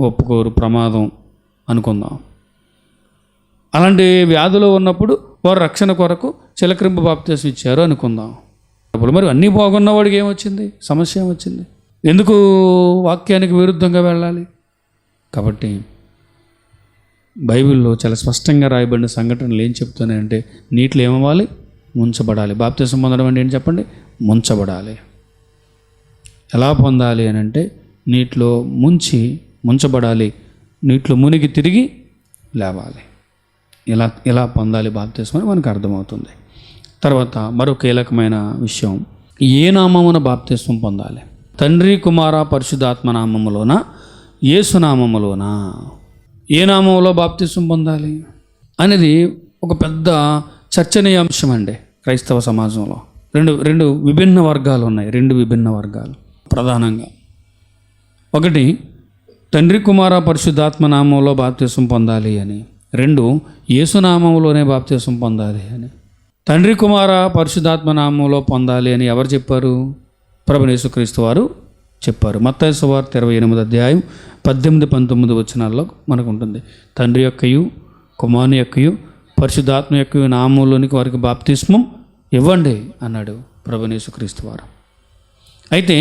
ఒప్పుకోరు, ప్రమాదం అనుకుందాం. అలాంటి వ్యాధులు ఉన్నప్పుడు వారు రక్షణ కొరకు చిలకరింపు బాప్తిస్మం ఇచ్చారు అనుకుందాం. అప్పుడు మరి అన్నీ బాగున్నవాడికి ఏమొచ్చింది? సమస్య ఏమొచ్చింది? ఎందుకు వాక్యానికి విరుద్ధంగా వెళ్ళాలి? కాబట్టి బైబిల్లో చాలా స్పష్టంగా రాయబడిన సంఘటనలు ఏం చెప్తున్నాయంటే నీటిలో ఏమవ్వాలి? ముంచబడాలి. బాప్తిస్మం పొందడం అంటే ఏంటి చెప్పండి? ముంచబడాలి. ఎలా పొందాలి అని అంటే నీటిలో ముంచబడాలి, నీటిలో మునిగి తిరిగి లేవాలి. ఇలా పొందాలి బాప్తిస్మం అని మనకు అర్థమవుతుంది. తర్వాత మరో కీలకమైన విషయం, ఏ నామమున బాప్తిస్మం పొందాలి? తండ్రి, కుమార, పరిశుద్ధాత్మ నామములోనా, యేసు నామములోనా? ఏ నామంలో బాప్తిస్మం పొందాలి అనేది ఒక పెద్ద చర్చనీయాంశం అండి క్రైస్తవ సమాజంలో. రెండు విభిన్న వర్గాలు ఉన్నాయి. 2 విభిన్న వర్గాలు ప్రధానంగా. ఒకటి తండ్రి, కుమార, పరిశుద్ధాత్మ నామంలో బాప్తిస్మం పొందాలి అని. 2 యేసునామంలోనే బాప్తిస్మం పొందాలి అని. తండ్రి, కుమార, పరిశుద్ధాత్మ నామంలో పొందాలి అని ఎవరు చెప్పారు? ప్రభువైన యేసుక్రీస్తు వారు చెప్పారు. మత్తయి సువార్త 28వ అధ్యాయం 18-19 వచనాల్లో మనకు ఉంటుంది. తండ్రి యొక్కయు, కుమారుని యొక్కయు, పరిశుద్ధాత్మ యొక్కయు నామంలోనికి వారికి బాప్తిస్మం ఇవ్వండి అన్నాడు ప్రభువైన యేసుక్రీస్తు వారు. అయితే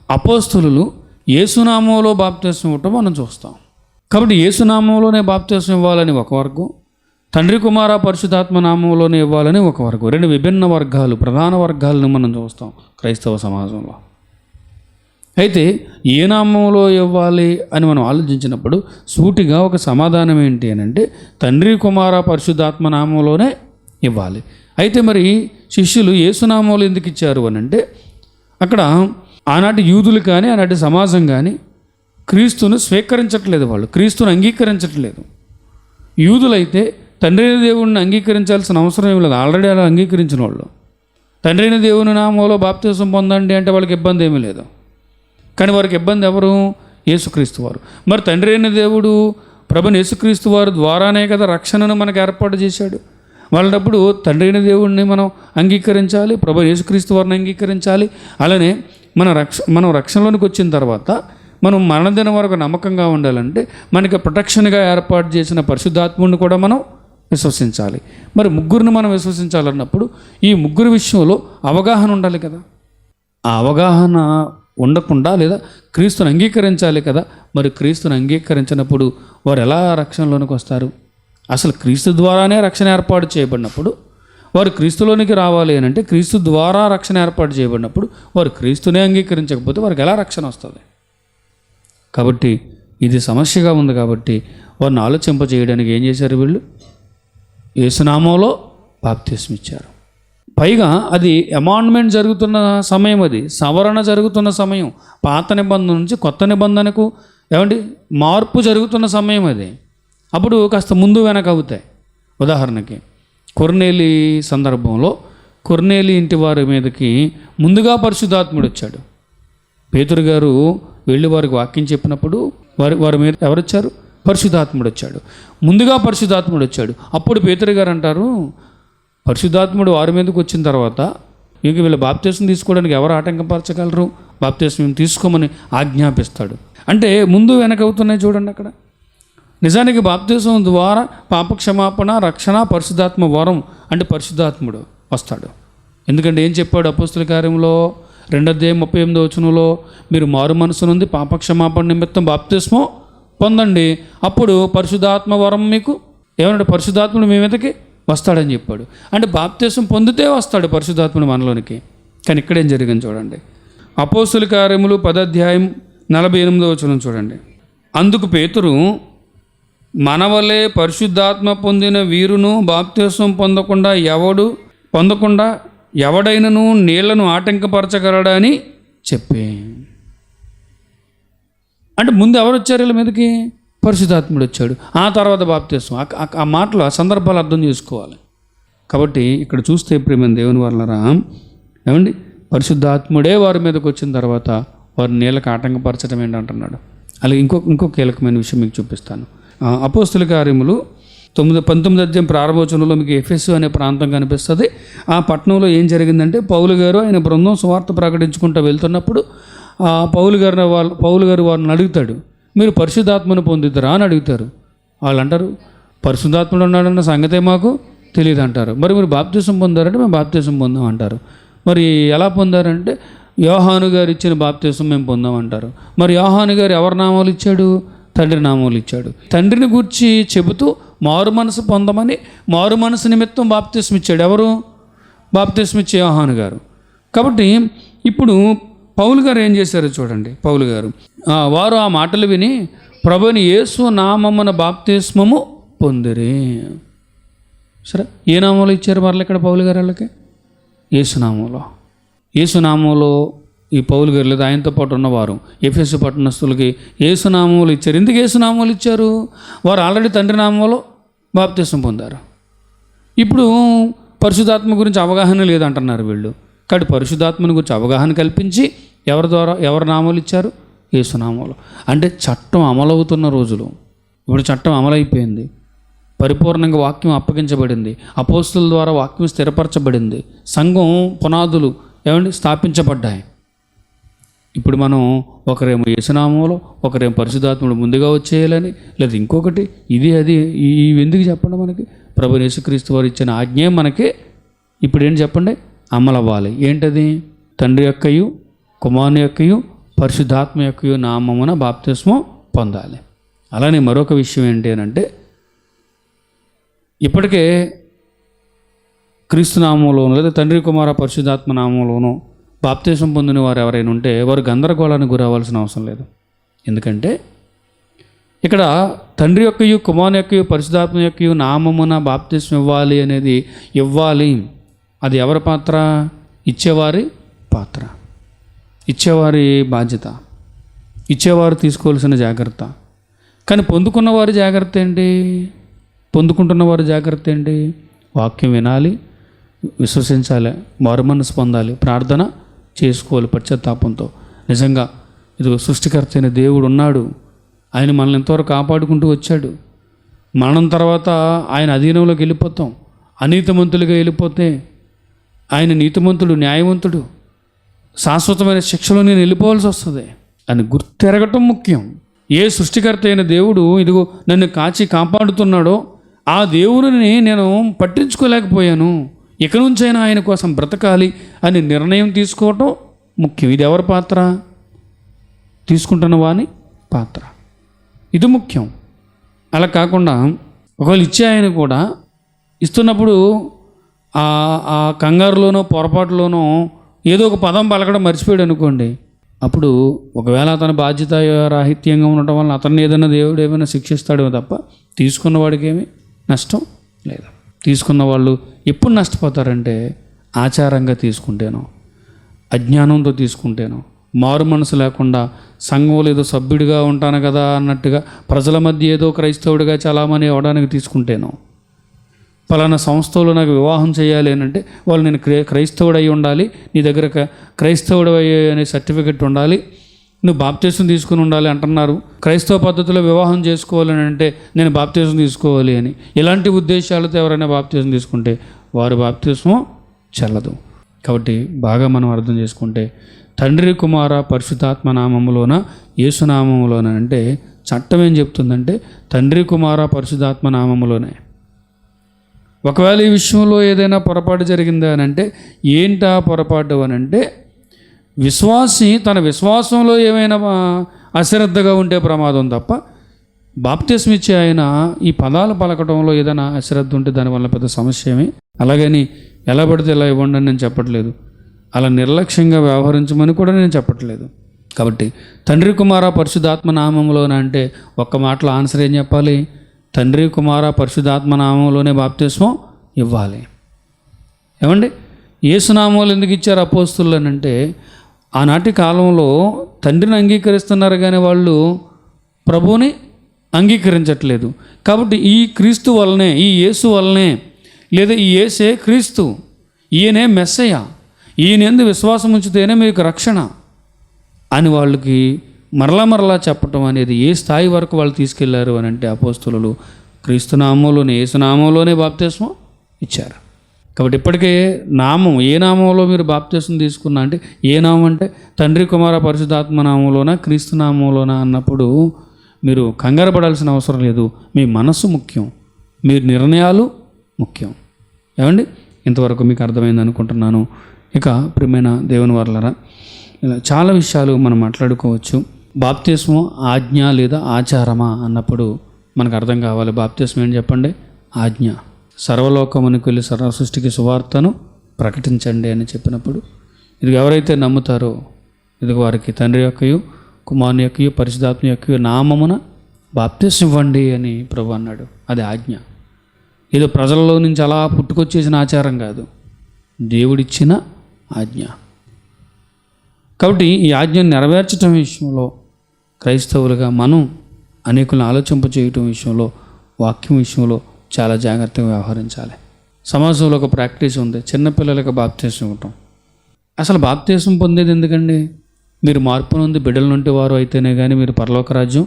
అపోస్తలులు యేసునామంలో బాప్తిస్మం ఇవ్వటం మనం చూస్తాం. కాబట్టి యేసునామంలోనే బాప్తిస్మం ఇవ్వాలని ఒక వర్గం, తండ్రి, కుమార, పరిశుద్ధాత్మ నామంలోనే ఇవ్వాలని ఒక వర్గం. 2 విభిన్న వర్గాలు, ప్రధాన వర్గాలను మనం చూస్తాం క్రైస్తవ సమాజంలో. అయితే ఏ నామంలో ఇవ్వాలి అని మనం ఆలోచించినప్పుడు సూటిగా ఒక సమాధానం ఏంటి అని అంటే తండ్రి, కుమార, పరిశుద్ధాత్మ నామంలోనే ఇవ్వాలి. అయితే మరి శిష్యులు యేసునామంలో ఎందుకు ఇచ్చారు అని అంటే అక్కడ ఆనాటి యూదులు కానీ ఆనాటి సమాజం కానీ క్రీస్తును స్వీకరించట్లేదు, వాళ్ళు క్రీస్తును అంగీకరించట్లేదు. యూదులైతే తండ్రి అయిన దేవుడిని అంగీకరించాల్సిన అవసరం ఏమి లేదు, ఆల్రెడీ అలా అంగీకరించిన వాళ్ళు. తండ్రి అయిన దేవుని నామంలో బాప్తిసం పొందండి అంటే వాళ్ళకి ఇబ్బంది ఏమీ లేదు. కానీ వారికి ఇబ్బంది ఎవరు? యేసుక్రీస్తు వారు. మరి తండ్రి అయిన దేవుడు ప్రభుని యేసుక్రీస్తు వారి ద్వారానే కదా రక్షణను మనకు ఏర్పాటు చేశాడు. వాళ్ళప్పుడు తండ్రి అయిన దేవుడిని మనం అంగీకరించాలి, ప్రభు యేసుక్రీస్తు వారిని అంగీకరించాలి. అలానే మనం రక్షణలోనికి వచ్చిన తర్వాత మనం మరణదినం వరకు నమ్మకంగా ఉండాలంటే మనకి ప్రొటెక్షన్గా ఏర్పాటు చేసిన పరిశుద్ధాత్ముడిని కూడా మనం విశ్వసించాలి. మరి ముగ్గురిని మనం విశ్వసించాలన్నప్పుడు ఈ ముగ్గురు విషయంలో అవగాహన ఉండాలి కదా. ఆ అవగాహన ఉండకుండా లేదా క్రీస్తుని అంగీకరించాలి కదా. మరి క్రీస్తుని అంగీకరించినప్పుడు వారు ఎలా రక్షణలోనికి వస్తారు? అసలు క్రీస్తు ద్వారానే రక్షణ ఏర్పాటు చేయబడినప్పుడు వారు క్రీస్తులోనికి రావాలి అని అంటే క్రీస్తు ద్వారా రక్షణ ఏర్పాటు చేయబడినప్పుడు వారు క్రీస్తునే అంగీకరించకపోతే వారికి ఎలా రక్షణ వస్తుంది? కాబట్టి ఇది సమస్యగా ఉంది. కాబట్టి వారిని ఆలోచింపజేయడానికి ఏం చేశారు? వీళ్ళు యేసునామంలో బాప్తిస్మం ఇచ్చారు. పైగా అది అమాండ్మెంట్ జరుగుతున్న సమయం, అది సవరణ జరుగుతున్న సమయం. పాత నిబంధన నుంచి కొత్త నిబంధనకు మార్పు జరుగుతున్న సమయం అది. అప్పుడు కాస్త ముందు వెనక అవుతాయి. ఉదాహరణకి కొర్నేలి సందర్భంలో కొర్నేలి ఇంటి వారి మీదకి ముందుగా పరిశుద్ధాత్ముడు వచ్చాడు. పేతురు గారు వెళ్ళి వారికి వాక్యం చెప్పినప్పుడు వారి మీద ఎవరు వచ్చారు? పరిశుద్ధాత్ముడు వచ్చాడు. ముందుగా పరిశుద్ధాత్ముడు వచ్చాడు. అప్పుడు పేతురు గారు అంటారు, పరిశుద్ధాత్ముడు వారి మీదకి వచ్చిన తర్వాత ఇంక వీళ్ళ బాప్తిసం తీసుకోవడానికి ఎవరు ఆటంకపరచగలరు? బాప్తిసం తీసుకోమని ఆజ్ఞాపిస్తాడు. అంటే ముందు వెనక అవుతున్నాయి చూడండి అక్కడ. నిజానికి బాప్తిసం ద్వారా పాపక్షమాపణ, రక్షణ, పరిశుద్ధాత్మ వరం అంటే పరిశుద్ధాత్ముడు వస్తాడు. ఎందుకంటే ఏం చెప్పాడు అపోస్తుల కార్యంలో 2:38 మీరు మారు మనసు నుండి పాపక్షమాపణ నిమిత్తం బాప్తిస్మం పొందండి, అప్పుడు పరిశుద్ధాత్మ వరం మీకు పరిశుద్ధాత్ముడు మీ మీదకి వస్తాడని చెప్పాడు. అంటే బాప్తిస్మం పొందితే వస్తాడు పరిశుద్ధాత్ముడు మనలోనికి. కానీ ఇక్కడేం జరిగింది చూడండి. అపోస్తుల కార్యములు 10:48 చూడండి. అందుకు పేతురు, మనవలే పరిశుద్ధాత్మ పొందిన వీరును బాప్తిస్మం పొందకుండా ఎవడైనను నీళ్లను ఆటంకపరచగలడని చెప్పి. అంటే ముందు ఎవరు వచ్చారు వీళ్ళ మీదకి? పరిశుద్ధాత్ముడు వచ్చాడు. ఆ తర్వాత బాప్తిస్మం. ఆ మాటలు, ఆ సందర్భాలు అర్థం చేసుకోవాలి. కాబట్టి ఇక్కడ చూస్తే ప్రియమైన దేవుని వాళ్ళరా, పరిశుద్ధాత్ముడే వారి మీదకి వచ్చిన తర్వాత వారి నీళ్ళకి ఆటంకపరచడం ఏంటంటున్నాడు. అలాగే ఇంకో కీలకమైన విషయం మీకు చూపిస్తాను. అపోస్తుల కార్యములు 19 ప్రారంభోచనలో మీకు ఎఫెసు అనే ప్రాంతం కనిపిస్తుంది. ఆ పట్టణంలో ఏం జరిగిందంటే పౌలు గారు ఆయన బృందం సువార్త ప్రకటించుకుంటూ వెళ్తున్నప్పుడు పౌలు గారు వారిని అడుగుతాడు, మీరు పరిశుద్ధాత్మను పొందుతారా అని అడుగుతారు. వాళ్ళు అంటారు, పరిశుద్ధాత్ముడు ఉన్నాడన్న సంగతే మాకు తెలియదు అంటారు. మరి మీరు బాప్తిసం పొందారంటే మేము బాప్తిసం పొందాం అంటారు. మరి ఎలా పొందారంటే యోహాను గారు ఇచ్చిన బాప్తిసం మేము పొందామంటారు. మరి యోహాను గారు ఎవరి నామాలు ఇచ్చాడు? తండ్రి నామాలు ఇచ్చాడు. తండ్రిని గూర్చి చెబుతూ మారు మనసు పొందమని మారు మనసు నిమిత్తం బాప్తిసం ఇచ్చాడు. ఎవరు? బాప్తిసం ఇచ్చే యోహాను గారు. కాబట్టి ఇప్పుడు పౌలు గారు ఏం చేశారో చూడండి. పౌలు గారు వారు ఆ మాటలు విని ప్రభుని యేసు నామమున బాప్తిస్మము పొందిరి. సరే, ఏ నామంలో ఇచ్చారు మరల ఇక్కడ పౌలు గారు వాళ్ళకి? యేసునామంలో ఈ పౌలు గారు లేదా ఆయనతో పాటు ఉన్నవారు ఎఫెసు పట్టణస్థులకి యేసునామములు ఇచ్చారు. ఎందుకు యేసునామములు ఇచ్చారు? వారు ఆల్రెడీ తండ్రి నామంలో బాప్తిసం పొందారు. ఇప్పుడు పరిశుద్ధాత్మ గురించి అవగాహన లేదంటున్నారు వీళ్ళు. కాబట్టి పరిశుద్ధాత్మని గురించి అవగాహన కల్పించి ఎవరి నామాలు ఇచ్చారు? యేసునామాలు. అంటే చట్టం అమలవుతున్న రోజులు. ఇప్పుడు చట్టం అమలైపోయింది, పరిపూర్ణంగా వాక్యం అప్పగించబడింది, అపోస్తుల ద్వారా వాక్యం స్థిరపరచబడింది, సంఘం పునాదులు స్థాపించబడ్డాయి. ఇప్పుడు మనం ఒకరేమో యేసునామంలో, ఒకరేమో పరిశుద్ధాత్ముడు ముందుగా వచ్చేయాలని, లేదా ఇంకొకటి ఇది అది ఇవి ఎందుకు చెప్పండి? మనకి ప్రభువు యేసుక్రీస్తు వారు ఇచ్చిన ఆజ్ఞ మనకి ఇప్పుడు ఏంటి చెప్పండి? అమలవ్వాలి. ఏంటది? తండ్రి యొక్కయు కుమారుని యొక్కయు పరిశుద్ధాత్మ యొక్కయు నామమున బాప్తిస్మం పొందాలి. అలానే మరొక విషయం ఏంటి అని అంటే, ఇప్పటికే క్రీస్తు నామంలోనూ లేదా తండ్రి కుమార పరిశుద్ధాత్మ నామంలోనూ బాప్తిసం పొందిన వారు ఎవరైనా ఉంటే వారు గందరగోళానికి గురవ్వాల్సిన అవసరం లేదు. ఎందుకంటే ఇక్కడ తండ్రి యొక్కయు కుమారుని యొక్కయు పరిశుద్ధాత్మ యొక్కయు నామమున బాప్తిసం ఇవ్వాలి అనేది ఇవ్వాలి. అది ఎవరి పాత్ర? ఇచ్చేవారి పాత్ర, ఇచ్చేవారి బాధ్యత, ఇచ్చేవారు తీసుకోవాల్సిన జాగ్రత్త. కానీ పొందుకున్నవారి జాగ్రత్త ఏంటి? పొందుకుంటున్న వారు జాగ్రత్త ఏంటి? వాక్యం వినాలి, విశ్వసించాలి, మారుమనసు పొందాలి, ప్రార్థన చేసుకోవాలి పశ్చాత్తాపంతో. నిజంగా ఇది సృష్టికర్త అయిన దేవుడు ఉన్నాడు, ఆయన మనల్ని ఎంతవరకు కాపాడుకుంటూ వచ్చాడు. మరణం తర్వాత ఆయన అధీనంలోకి వెళ్ళిపోతాం. అనీతిమంతులుగా వెళ్ళిపోతే ఆయన నీతిమంతుడు, న్యాయవంతుడు, శాశ్వతమైన శిక్షలో నేను వెళ్ళిపోవాల్సి వస్తుంది అని గుర్తెరగటం ముఖ్యం. ఏ సృష్టికర్త అయిన దేవుడు ఇదిగో నన్ను కాచి కాపాడుతున్నాడో ఆ దేవుడిని నేను పట్టించుకోలేకపోయాను, ఇక నుంచైనా ఆయన కోసం బ్రతకాలి అని నిర్ణయం తీసుకోవటం ముఖ్యం. ఇది ఎవరి పాత్ర? తీసుకుంటున్న వాని పాత్ర. ఇది ముఖ్యం. అలా కాకుండా ఒకవేళ ఇచ్చే ఆయన కూడా ఇస్తున్నప్పుడు ఆ కంగారులోనో పొరపాటులోనో ఏదో ఒక పదం పలకడం మర్చిపోయాడు అనుకోండి, అప్పుడు ఒకవేళ అతని బాధ్యత రాహిత్యంగా ఉండటం వల్ల అతన్ని ఏదైనా దేవుడు ఏమైనా శిక్షిస్తాడేమో తప్ప తీసుకున్న వాడికి ఏమీ నష్టం లేదు. తీసుకున్న వాళ్ళు ఎప్పుడు నష్టపోతారంటే ఆచారంగా తీసుకుంటేనో, అజ్ఞానంతో తీసుకుంటేనో, మారు మనసు లేకుండా సంఘంలో ఏదో సభ్యుడిగా ఉంటాను కదా అన్నట్టుగా ప్రజల మధ్య ఏదో క్రైస్తవుడిగా చలామణి అవ్వడానికి తీసుకుంటేనో, పలానా సంస్థలో నాకు వివాహం చేయాలి అని అంటే వాళ్ళు నేను క్రైస్తవుడు అయి ఉండాలి, నీ దగ్గర క్రైస్తవుడు అనే సర్టిఫికెట్ ఉండాలి, నువ్వు బాప్తీసం తీసుకుని ఉండాలి అంటున్నారు. క్రైస్తవ పద్ధతిలో వివాహం చేసుకోవాలని అంటే నేను బాప్తీసం తీసుకోవాలి అని ఇలాంటి ఉద్దేశాలతో ఎవరైనా బాప్తీసం తీసుకుంటే వారి బాప్తీసం చెల్లదు. కాబట్టి బాగా మనం అర్థం చేసుకుంటే తండ్రి కుమార పరిశుద్ధాత్మ నామములోన యేసునామములోన అంటే చట్టం ఏం చెప్తుందంటే తండ్రి కుమార పరిశుద్ధాత్మ నామములోనే. ఒకవేళ ఈ విషయంలో ఏదైనా పొరపాటు జరిగిందా అని అంటే ఏంటా పొరపాటు అని అంటే విశ్వాసి తన విశ్వాసంలో ఏమైనా అశ్రద్ధగా ఉంటే ప్రమాదం తప్ప బాప్తిస్మం ఇచ్చే ఆయన ఈ పదాలు పలకడంలో ఏదైనా అశ్రద్ధ ఉంటే దానివల్ల పెద్ద సమస్య ఏమి. అలాగని ఎలా పడితే ఎలా ఇవ్వండి అని నేను చెప్పట్లేదు, అలా నిర్లక్ష్యంగా వ్యవహరించమని కూడా నేను చెప్పట్లేదు. కాబట్టి తండ్రి కుమార పరిశుద్ధాత్మ నామంలోనే అంటే ఒక్క మాటలో ఆన్సర్ ఏం చెప్పాలి? తండ్రి కుమార పరిశుద్ధాత్మ నామంలోనే బాప్తిస్మం ఇవ్వాలి. ఏమండి యేసునామాలు ఎందుకు ఇచ్చారు అపోస్తులు అని అంటే ఆనాటి కాలంలో తండ్రిని అంగీకరిస్తున్నారు కానీ వాళ్ళు ప్రభువుని అంగీకరించట్లేదు. కాబట్టి ఈ క్రీస్తు వల్లనే, ఈ యేసు వల్లనే, లేదా ఈ యేసే క్రీస్తు, ఈయనే మెస్సయ్య, ఈయనందు విశ్వాసం ఉంచితేనే మీకు రక్షణ అని వాళ్ళకి మరలా చెప్పటం అనేది ఏ స్థాయి వరకు వాళ్ళు తీసుకెళ్లారు అని అంటే అపోస్తులు క్రీస్తునామంలోనే యేసునామంలోనే బాప్తిస్మం ఇచ్చారు. కాబట్టి ఇప్పటికే నామం, ఏ నామంలో మీరు బాప్తిస్మం తీసుకున్నా అంటే ఏ నామం అంటే తండ్రి కుమార పరిశుద్ధాత్మ నామంలోనా క్రీస్తునామంలోనా అన్నప్పుడు మీరు కంగారు పడాల్సిన అవసరం లేదు. మీ మనస్సు ముఖ్యం, మీ నిర్ణయాలు ముఖ్యం. ఏమండి ఇంతవరకు మీకు అర్థమైంది అనుకుంటున్నాను. ఇక ప్రియమైన దేవుని వర్లరా, ఇలా చాలా విషయాలు మనం మాట్లాడుకోవచ్చు. బాప్తిస్మం ఆజ్ఞ లేదా ఆచారమా అన్నప్పుడు మనకు అర్థం కావాలి. బాప్తిస్మం ఏంటి చెప్పండి? ఆజ్ఞ. సర్వలోకమునికి వెళ్ళి సర్వ సృష్టికి సువార్తను ప్రకటించండి అని చెప్పినప్పుడు ఇది ఎవరైతే నమ్ముతారో ఇది వారికి తండ్రి యొక్కయు కుమారుని యొక్కయు పరిశుద్ధాత్మ యొక్కయు నామమున బాప్తిస్మం ఇవ్వండి అని ప్రభు అన్నాడు. అది ఆజ్ఞ. ఏదో ప్రజలలో నుంచి అలా పుట్టుకొచ్చేసిన ఆచారం కాదు, దేవుడిచ్చిన ఆజ్ఞ. కాబట్టి ఈ ఆజ్ఞను నెరవేర్చడం విషయంలో క్రైస్తవులుగా మనం అనేకులను ఆలోచింపచేయటం విషయంలో, వాక్యం విషయంలో చాలా జాగ్రత్తగా వ్యవహరించాలి. సమాజంలో ఒక ప్రాక్టీస్ ఉంది, చిన్నపిల్లలకు బాప్తిస్మం ఇవ్వటం. అసలు బాప్తిస్మం పొందేది ఎందుకండి? మీరు మార్పు నుండి బిడ్డల నుండి వారు అయితేనే కానీ మీరు పరలోక రాజ్యం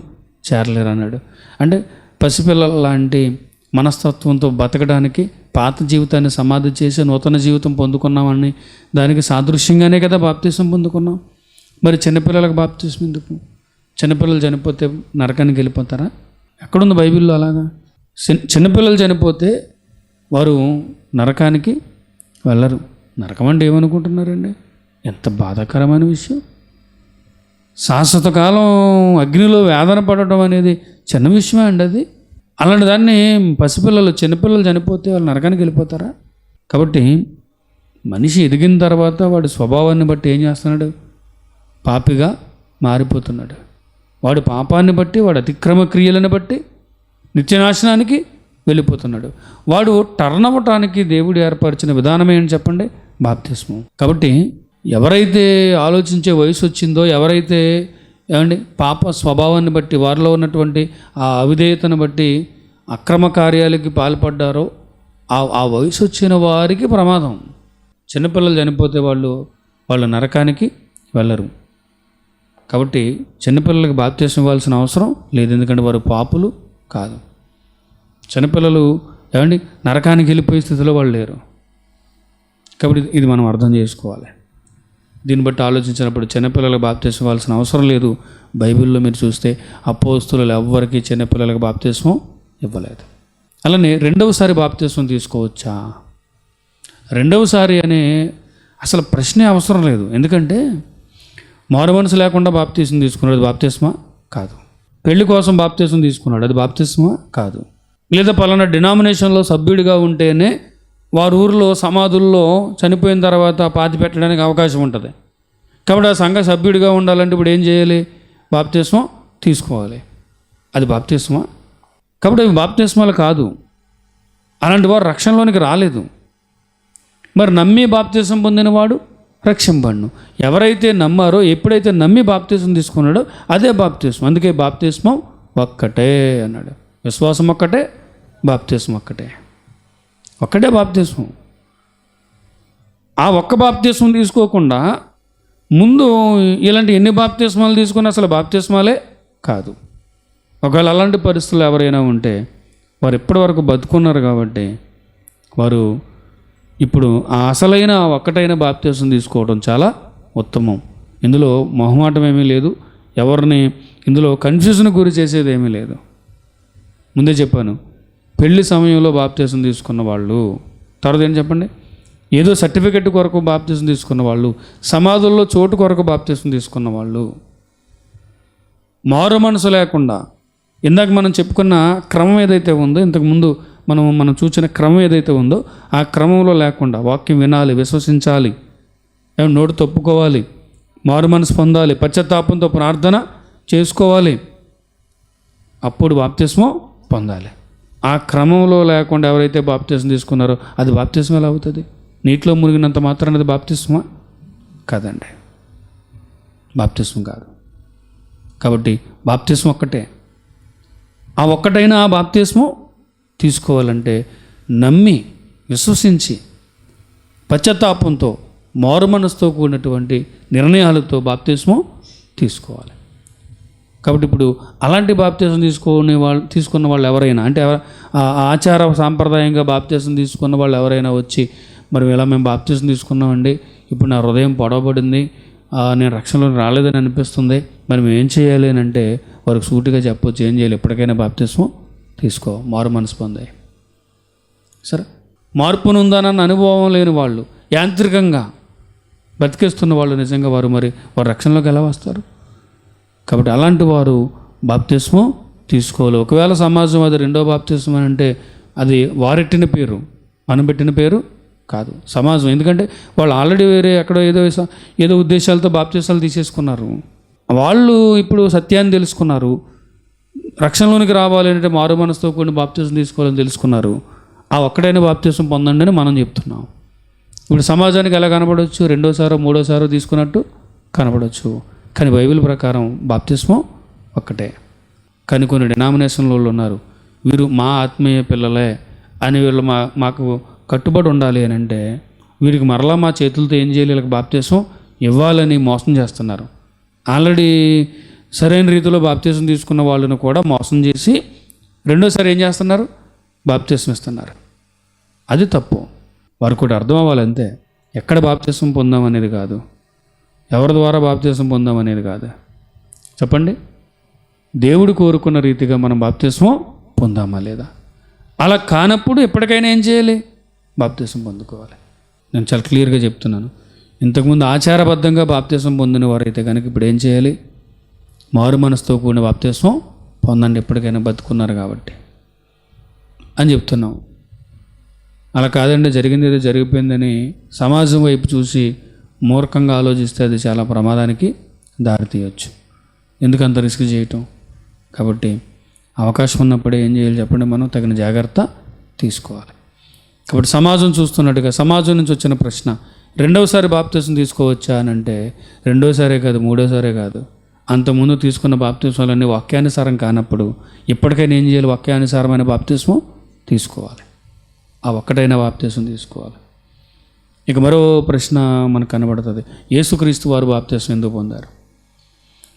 చేరలేరు అన్నాడు. అంటే పసిపిల్లల లాంటి మనస్తత్వంతో బతకడానికి పాత జీవితాన్ని సమాధి చేసి నూతన జీవితం పొందుకున్నామని దానికి సాదృశ్యంగానే కదా బాప్తిస్మం పొందుకున్నాం. మరి చిన్నపిల్లలకు బాప్తిస్మం ఎందుకు? చిన్నపిల్లలు చనిపోతే నరకానికి వెళ్ళిపోతారా? ఎక్కడుంది బైబిల్లో అలాగా? చిన్నపిల్లలు చనిపోతే వారు నరకానికి వెళ్ళరు. నరకం అంటే ఏమనుకుంటున్నారండి? ఎంత బాధాకరమైన విషయం. శాశ్వత కాలం అగ్నిలో వేదన పడటం అనేది చిన్న విషయమే అండి అది. అలాంటి దాన్ని పసిపిల్లలు, చిన్నపిల్లలు చనిపోతే వాళ్ళు నరకానికి వెళ్ళిపోతారా? కాబట్టి మనిషి ఎదిగిన తర్వాత వాడి స్వభావాన్ని బట్టి ఏం చేస్తున్నాడు? పాపిగా మారిపోతున్నాడు. వాడి పాపాన్ని బట్టి, వాడి అతిక్రమ క్రియలను బట్టి నిత్యనాశనానికి వెళ్ళిపోతున్నాడు. వాడు టర్న్ అవ్వటానికి దేవుడు ఏర్పరిచిన విధానం ఏంటి చెప్పండి? బాప్తిస్మం. కాబట్టి ఎవరైతే ఆలోచించే వయసు వచ్చిందో, ఎవరైతే ఏమండి పాప స్వభావాన్ని బట్టి, వారిలో ఉన్నటువంటి ఆ అవిధేయతను బట్టి అక్రమ కార్యాలకి పాల్పడ్డారో ఆ వయసు వచ్చిన వారికి ప్రమాదం. చిన్నపిల్లలు చనిపోతే వాళ్ళు నరకానికి వెళ్ళరు. కాబట్టి చిన్నపిల్లలకి బాప్తీసం ఇవ్వాల్సిన అవసరం లేదు, ఎందుకంటే వారు పాపులు కాదు. చిన్నపిల్లలు ఏమండి నరకానికి వెళ్ళిపోయే స్థితిలో వాళ్ళు లేరు. కాబట్టి ఇది మనం అర్థం చేసుకోవాలి. దీన్ని బట్టి ఆలోచించినప్పుడు చిన్నపిల్లలకు బాప్తీసం ఇవ్వాల్సిన అవసరం లేదు. బైబిల్లో మీరు చూస్తే అపోస్తులు ఎవ్వరికీ చిన్నపిల్లలకు బాప్తీసం ఇవ్వలేదు. అలానే రెండవసారి బాప్తీసం తీసుకోవచ్చా? రెండవసారి అనే అసలు ప్రశ్నే అవసరం లేదు. ఎందుకంటే మారు మనసు లేకుండా బాప్తీసం తీసుకున్నాడు, అది బాప్తీస్మా కాదు. పెళ్లి కోసం బాప్తీసం తీసుకున్నాడు, అది బాప్తీస్మా కాదు. లేదా పలానా డినామినేషన్లో సభ్యుడిగా ఉంటేనే వారి ఊరిలో సమాధుల్లో చనిపోయిన తర్వాత పాతి పెట్టడానికి అవకాశం ఉంటుంది. కాబట్టి ఆ సంఘ సభ్యుడిగా ఉండాలంటే ఇప్పుడు ఏం చేయాలి? బాప్తీస్మం తీసుకోవాలి, అది బాప్తీస్మా. కాబట్టి అవి బాప్తీస్మాలు కాదు. అలాంటి వారు రక్షణలోనికి రాలేదు. మరి నమ్మి బాప్తీసం పొందినవాడు రక్షింపబడును. ఎవరైతే నమ్మారో, ఎప్పుడైతే నమ్మి బాప్తీసం తీసుకున్నాడో అదే బాప్తీసం. అందుకే బాప్తీస్మం ఒక్కటే అన్నాడు. విశ్వాసం ఒక్కటే, బాప్తీసం ఒక్కటే, ఒక్కటే బాప్తీసం. ఆ ఒక్క బాప్తీసం తీసుకోకుండా ముందు ఇలాంటి ఎన్ని బాప్తీస్మాలు తీసుకున్నా అసలు బాప్తీస్మాలే కాదు. ఒకవేళ అలాంటి పరిస్థితులు ఎవరైనా ఉంటే వారు ఇప్పటివరకు బతుకున్నారు కాబట్టి వారు ఇప్పుడు ఆ అసలైన ఒక్కటైన బాప్తీసం తీసుకోవడం చాలా ఉత్తమం. ఇందులో మొహమాటం ఏమీ లేదు, ఎవరిని ఇందులో కన్ఫ్యూజన్ గురి చేసేది ఏమీ లేదు. ముందే చెప్పాను, పెళ్లి సమయంలో బాప్తీసం తీసుకున్న వాళ్ళు, తర్వాత ఏం చెప్పండి, ఏదో సర్టిఫికెట్ కొరకు బాప్తీసం తీసుకున్న వాళ్ళు, సమాధుల్లో చోటు కొరకు బాప్తీసం తీసుకున్న వాళ్ళు, మారు మనసు లేకుండా ఇందాక మనం చెప్పుకున్న క్రమం ఏదైతే ఉందో, ఇంతకుముందు మనం చూసిన క్రమం ఏదైతే ఉందో ఆ క్రమంలో లేకుండా వాక్యం వినాలి, విశ్వసించాలి, నోటు తప్పుకోవాలి, మారు మనసు పొందాలి, పశ్చాత్తాపంతో ప్రార్థన చేసుకోవాలి, అప్పుడు బాప్తిస్మం పొందాలి. ఆ క్రమంలో లేకుండా ఎవరైతే బాప్తిస్మం తీసుకున్నారో అది బాప్తిస్మం ఎలా అవుతుంది? నీటిలో మునిగినంత మాత్రాన అది బాప్తిస్మా కాదండి, బాప్తిస్మం కాదు. కాబట్టి బాప్తిస్మం ఒక్కటే. ఆ ఒక్కటైనా ఆ బాప్తిస్మం తీసుకోవాలంటే నమ్మి విశ్వసించి పశ్చాత్తాపంతో మారు మనసుతో కూడినటువంటి నిర్ణయాలతో బాప్తిస్మం తీసుకోవాలి. కాబట్టి ఇప్పుడు అలాంటి బాప్తిస్మం తీసుకున్న వాళ్ళు ఎవరైనా, అంటే ఆచార సాంప్రదాయంగా బాప్తిస్మం తీసుకున్న వాళ్ళు ఎవరైనా వచ్చి, మరి ఇలా మేము బాప్తిస్మం తీసుకున్నామండి, ఇప్పుడు నా హృదయం పొడవబడింది, నేను రక్షణలో రాలేదని అనిపిస్తుంది, మరి మేము ఏం చేయాలి అని అంటే వారికి సూటిగా చెప్పొచ్చు, ఏం చేయాలి, ఎప్పటికైనా బాప్తిస్మం తీసుకో, మారు మనసు పొందాయి. సరే, మార్పు నుందానన్న అనుభవం లేని వాళ్ళు, యాంత్రికంగా బతికేస్తున్న వాళ్ళు, నిజంగా వారు రక్షణలోకి ఎలా వస్తారు? కాబట్టి అలాంటి వారు బాప్తిస్మం తీసుకోవాలి. ఒకవేళ సమాజం అది రెండో బాప్తిస్మం అని అంటే అది వారెట్టిన పేరు, మనం పెట్టిన పేరు కాదు, సమాజం. ఎందుకంటే వాళ్ళు ఆల్రెడీ వేరే ఎక్కడో ఏదో ఉద్దేశాలతో బాప్తిస్మాలు తీసేసుకున్నారు. వాళ్ళు ఇప్పుడు సత్యాన్ని తెలుసుకున్నారు, రక్షణలోనికి రావాలి అంటే మారు మనసుతో కూడిన బాప్తిస్మం తీసుకోవాలని తెలుసుకున్నారు. ఆ ఒక్కడైనా బాప్తిస్మం పొందండి అని మనం చెప్తున్నాం. ఇప్పుడు సమాజానికి ఎలా కనపడవచ్చు? రెండోసారో మూడోసారో తీసుకున్నట్టు కనపడవచ్చు, కానీ బైబిల్ ప్రకారం బాప్తిస్మం ఒక్కటే. కానీ కొన్ని డినామినేషన్ల వాళ్ళు ఉన్నారు, వీరు మా ఆత్మీయ పిల్లలే అని వీళ్ళు మాకు కట్టుబడి ఉండాలి అని అంటే వీరికి మరలా మా చేతులతో ఏం చేయాలి, వీళ్ళకి బాప్తిస్మం ఇవ్వాలని మోసం చేస్తున్నారు. ఆల్రెడీ సరైన రీతిలో బాప్తిస్మం తీసుకున్న వాళ్ళను కూడా మోసం చేసి రెండోసారి ఏం చేస్తున్నారు, బాప్తిస్మం ఇస్తున్నారు. అది తప్పు. వారికి కూడా అర్థం అవ్వాలి అంతే. ఎక్కడ బాప్తిస్మం పొందామనేది కాదు, ఎవరి ద్వారా బాప్తిస్మం పొందామనేది కాదు. చెప్పండి, దేవుడు కోరుకున్న రీతిగా మనం బాప్తిస్మం పొందామా లేదా? అలా కానప్పుడు ఎప్పటికైనా ఏం చేయాలి, బాప్తిస్మం పొందుకోవాలి. నేను చాలా క్లియర్గా చెప్తున్నాను. ఇంతకుముందు ఆచారబద్ధంగా బాప్తిస్మం పొందిన వారైతే కనుక ఇప్పుడు ఏం చేయాలి, మారు మనసుతో కూడిన బాప్తిస్మం పొందండి, ఎప్పటికైనా బతుకున్నారు కాబట్టి అని చెప్తున్నాం. అలా కాదండి, జరిగింది ఏదో జరిగిపోయిందని సమాజం వైపు చూసి మూర్ఖంగా ఆలోచిస్తే అది చాలా ప్రమాదానికి దారితీయవచ్చు. ఎందుకు అంత రిస్క్ చేయటం? కాబట్టి అవకాశం ఉన్నప్పుడే ఏం చేయాలి చెప్పండి, మనం తగిన జాగ్రత్త తీసుకోవాలి. కాబట్టి సమాజం చూస్తున్నట్టుగా సమాజం నుంచి వచ్చిన ప్రశ్న, రెండవసారి బాప్తిస్మం తీసుకోవచ్చా అని అంటే రెండోసారే కాదు, మూడోసారే కాదు, అంతకుముందు తీసుకున్న బాప్తిస్మాలన్నీ వాక్యానుసారం కానప్పుడు ఇప్పటికైనా ఏం చేయాలి? వాక్యానుసారమైన బాప్తిస్మం తీసుకోవాలి. ఆ ఒక్కటైన బాప్తిస్మం తీసుకోవాలి. ఇక మరో ప్రశ్న మనకు కనబడుతుంది. యేసుక్రీస్తు వారు బాప్తిస్మం ఎందుకు పొందారు?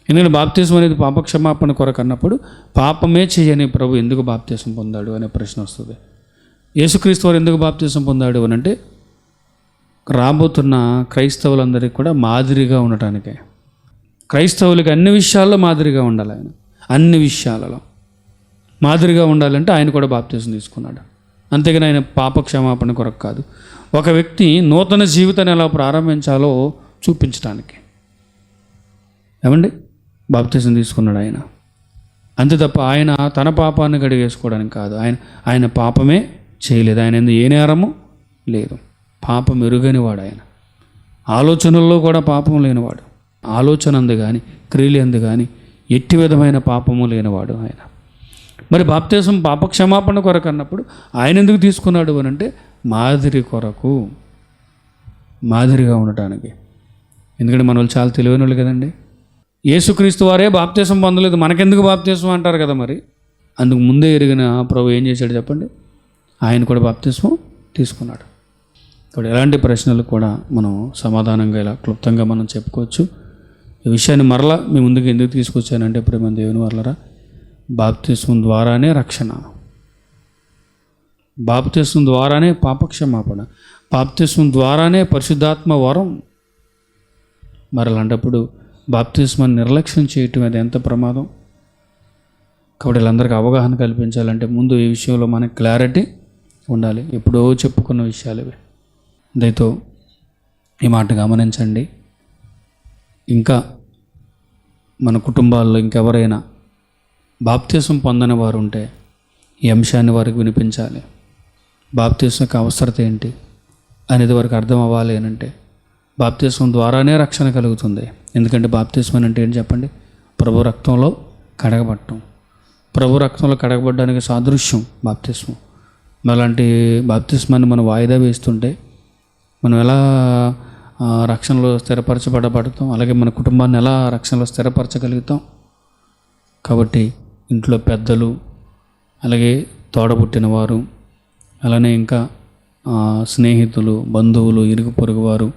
ఎందుకంటే బాప్తిస్మం అనేది పాపక్షమాపణ కొరకు అన్నప్పుడు పాపమే చేయని ప్రభు ఎందుకు బాప్తిస్మం పొందాడు అనే ప్రశ్న వస్తుంది. యేసుక్రీస్తు వారు ఎందుకు బాప్తిస్మం పొందాడు అని అంటే రాబోతున్న క్రైస్తవులందరికీ కూడా మాదిరిగా ఉండటానికే. క్రైస్తవులకి అన్ని విషయాల్లో మాదిరిగా ఉండాలి. ఆయన అన్ని విషయాలలో మాదిరిగా ఉండాలంటే ఆయన కూడా బాప్తిస్మం తీసుకున్నాడు. అంతేగాని ఆయన పాప క్షమాపణ కొరకు కాదు. ఒక వ్యక్తి నూతన జీవితాన్ని ఎలా ప్రారంభించాలో చూపించడానికి ఏమండి బాప్తిస్మం తీసుకున్నాడు ఆయన. అంతే తప్ప ఆయన తన పాపాన్ని కడిగేసుకోవడానికి కాదు. ఆయన పాపమే చేయలేదు. ఆయన ఎందుకు ఏ నేరము లేదు. పాపం ఎరుగనివాడు ఆయన. ఆలోచనల్లో కూడా పాపం లేనివాడు. ఆలోచన అందు కానీ క్రియలు అందు కానీ ఎట్టి విధమైన పాపము లేనివాడు ఆయన. మరి బాప్తిస్మం పాపక్షమాపణ కొరకు అన్నప్పుడు ఆయన ఎందుకు తీసుకున్నాడు అని అంటే మాదిరి కొరకు, మాదిరిగా ఉండటానికి. ఎందుకంటే మన వాళ్ళు చాలా తెలివైన వాళ్ళు కదండి. యేసుక్రీస్తు వారే బాప్తిస్మం పొందలేదు, మనకెందుకు బాప్తిస్మం అంటారు కదా. మరి అందుకు ముందే ఎరిగిన ప్రభు ఏం చేశాడు చెప్పండి? ఆయన కూడా బాప్తిస్మం తీసుకున్నాడు. ఇప్పుడు ఎలాంటి ప్రశ్నలు కూడా మనం సమాధానంగా ఇలా క్లుప్తంగా మనం చెప్పుకోవచ్చు. ఈ విషయాన్ని మరలా మీ ముందుకు ఎందుకు తీసుకొచ్చానంటే ప్రేమ దేవుని వల్లరా, బాప్తిస్మం ద్వారానే రక్షణ, బాప్తిస్మం ద్వారానే పాపక్షమాపణ, బాప్తిస్మం ద్వారానే పరిశుద్ధాత్మ వరం. మరి అలాంటప్పుడు బాప్తిస్మాన్ని నిర్లక్ష్యం చేయటం అది ఎంత ప్రమాదం. కాబట్టి వీళ్ళందరికీ అవగాహన కల్పించాలంటే ముందు ఈ విషయంలో మనకి క్లారిటీ ఉండాలి. ఎప్పుడో చెప్పుకున్న విషయాలు ఇవి. దయతో ఈ మాట గమనించండి. ఇంకా మన కుటుంబాల్లో ఇంకెవరైనా బాప్తిస్మం పొందని వారు ఉంటే ఈ అంశాన్ని వారికి వినిపించాలి. బాప్తిస్మం యొక్క అవసరత ఏంటి అనేది వారికి అర్థం అవ్వాలి అని అంటే బాప్తిస్మం ద్వారానే రక్షణ కలుగుతుంది. ఎందుకంటే బాప్తిస్మం అంటే ఏంటి చెప్పండి? ప్రభు రక్తంలో కడగబడటం. ప్రభు రక్తంలో కడగబడడానికి సాదృశ్యం బాప్తిస్మం. అలాంటి బాప్తిస్మాన్ని మనం వాయిదా వేస్తుంటే మనం ఎలా రక్షణలో స్థిరపరచబడతాం, అలాగే మన కుటుంబాన్ని ఎలా రక్షణలో స్థిరపరచగలుగుతాం. కాబట్టి ఇంట్లో పెద్దలు, అలాగే తోడబుట్టిన వారు, అలానే ఇంకా స్నేహితులు, బంధువులు, ఇరుగు పొరుగు వారు,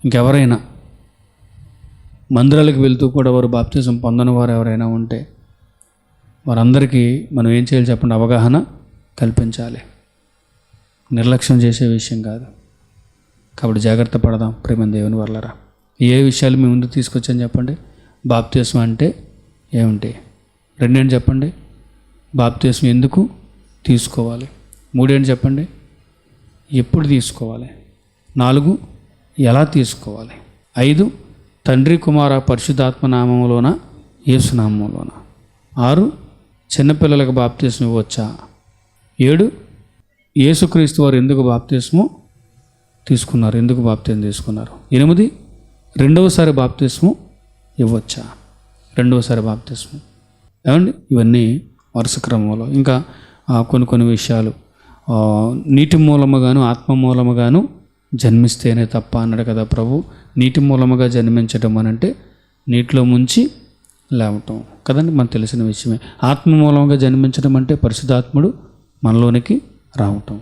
ఇంకెవరైనా మందిరాలకు వెళ్తూ కూడా వారు బాప్తిజం పొందని వారు ఎవరైనా ఉంటే వారందరికీ మనం ఏం చేయాలి చెప్పండి? అవగాహన కల్పించాలి. నిర్లక్ష్యం చేసే విషయం కాదు. కాబట్టి జాగ్రత్త పడదాం ప్రేమ దేవుని వల్లరా. ఏ విషయాలు మీ ముందు తీసుకొచ్చాను చెప్పండి? బాప్తిజం అంటే ఏమిటి? రెండేంటి చెప్పండి? బాప్తిజం ఎందుకు తీసుకోవాలి? మూడేంటి చెప్పండి? ఎప్పుడు తీసుకోవాలి? 4 ఎలా తీసుకోవాలి? 5 తండ్రి కుమార పరిశుద్ధాత్మ నామములోన యేసునామంలోన. 6 చిన్నపిల్లలకు బాప్తిజం ఇవ్వచ్చా? 7 యేసుక్రీస్తు వారు ఎందుకు బాప్తిజము తీసుకున్నారు, ఎందుకు బాప్తిజం తీసుకున్నారు? 8 రెండవసారి బాప్తిజము ఇవ్వచ్చా? రెండవసారి బాప్తిజము ఏమండి? ఇవన్నీ వరుస క్రమంలో ఇంకా కొన్ని విషయాలు నీటి మూలముగాను ఆత్మ మూలముగాను జన్మిస్తేనే తప్ప అన్నాడు కదా ప్రభు. నీటి మూలముగా జన్మించడం అని అంటే నీటిలో ముంచి లేవటం కదండి, మనకు తెలిసిన విషయమే. ఆత్మ మూలంగా జన్మించడం అంటే పరిశుద్ధాత్ముడు మనలోనికి రావటం.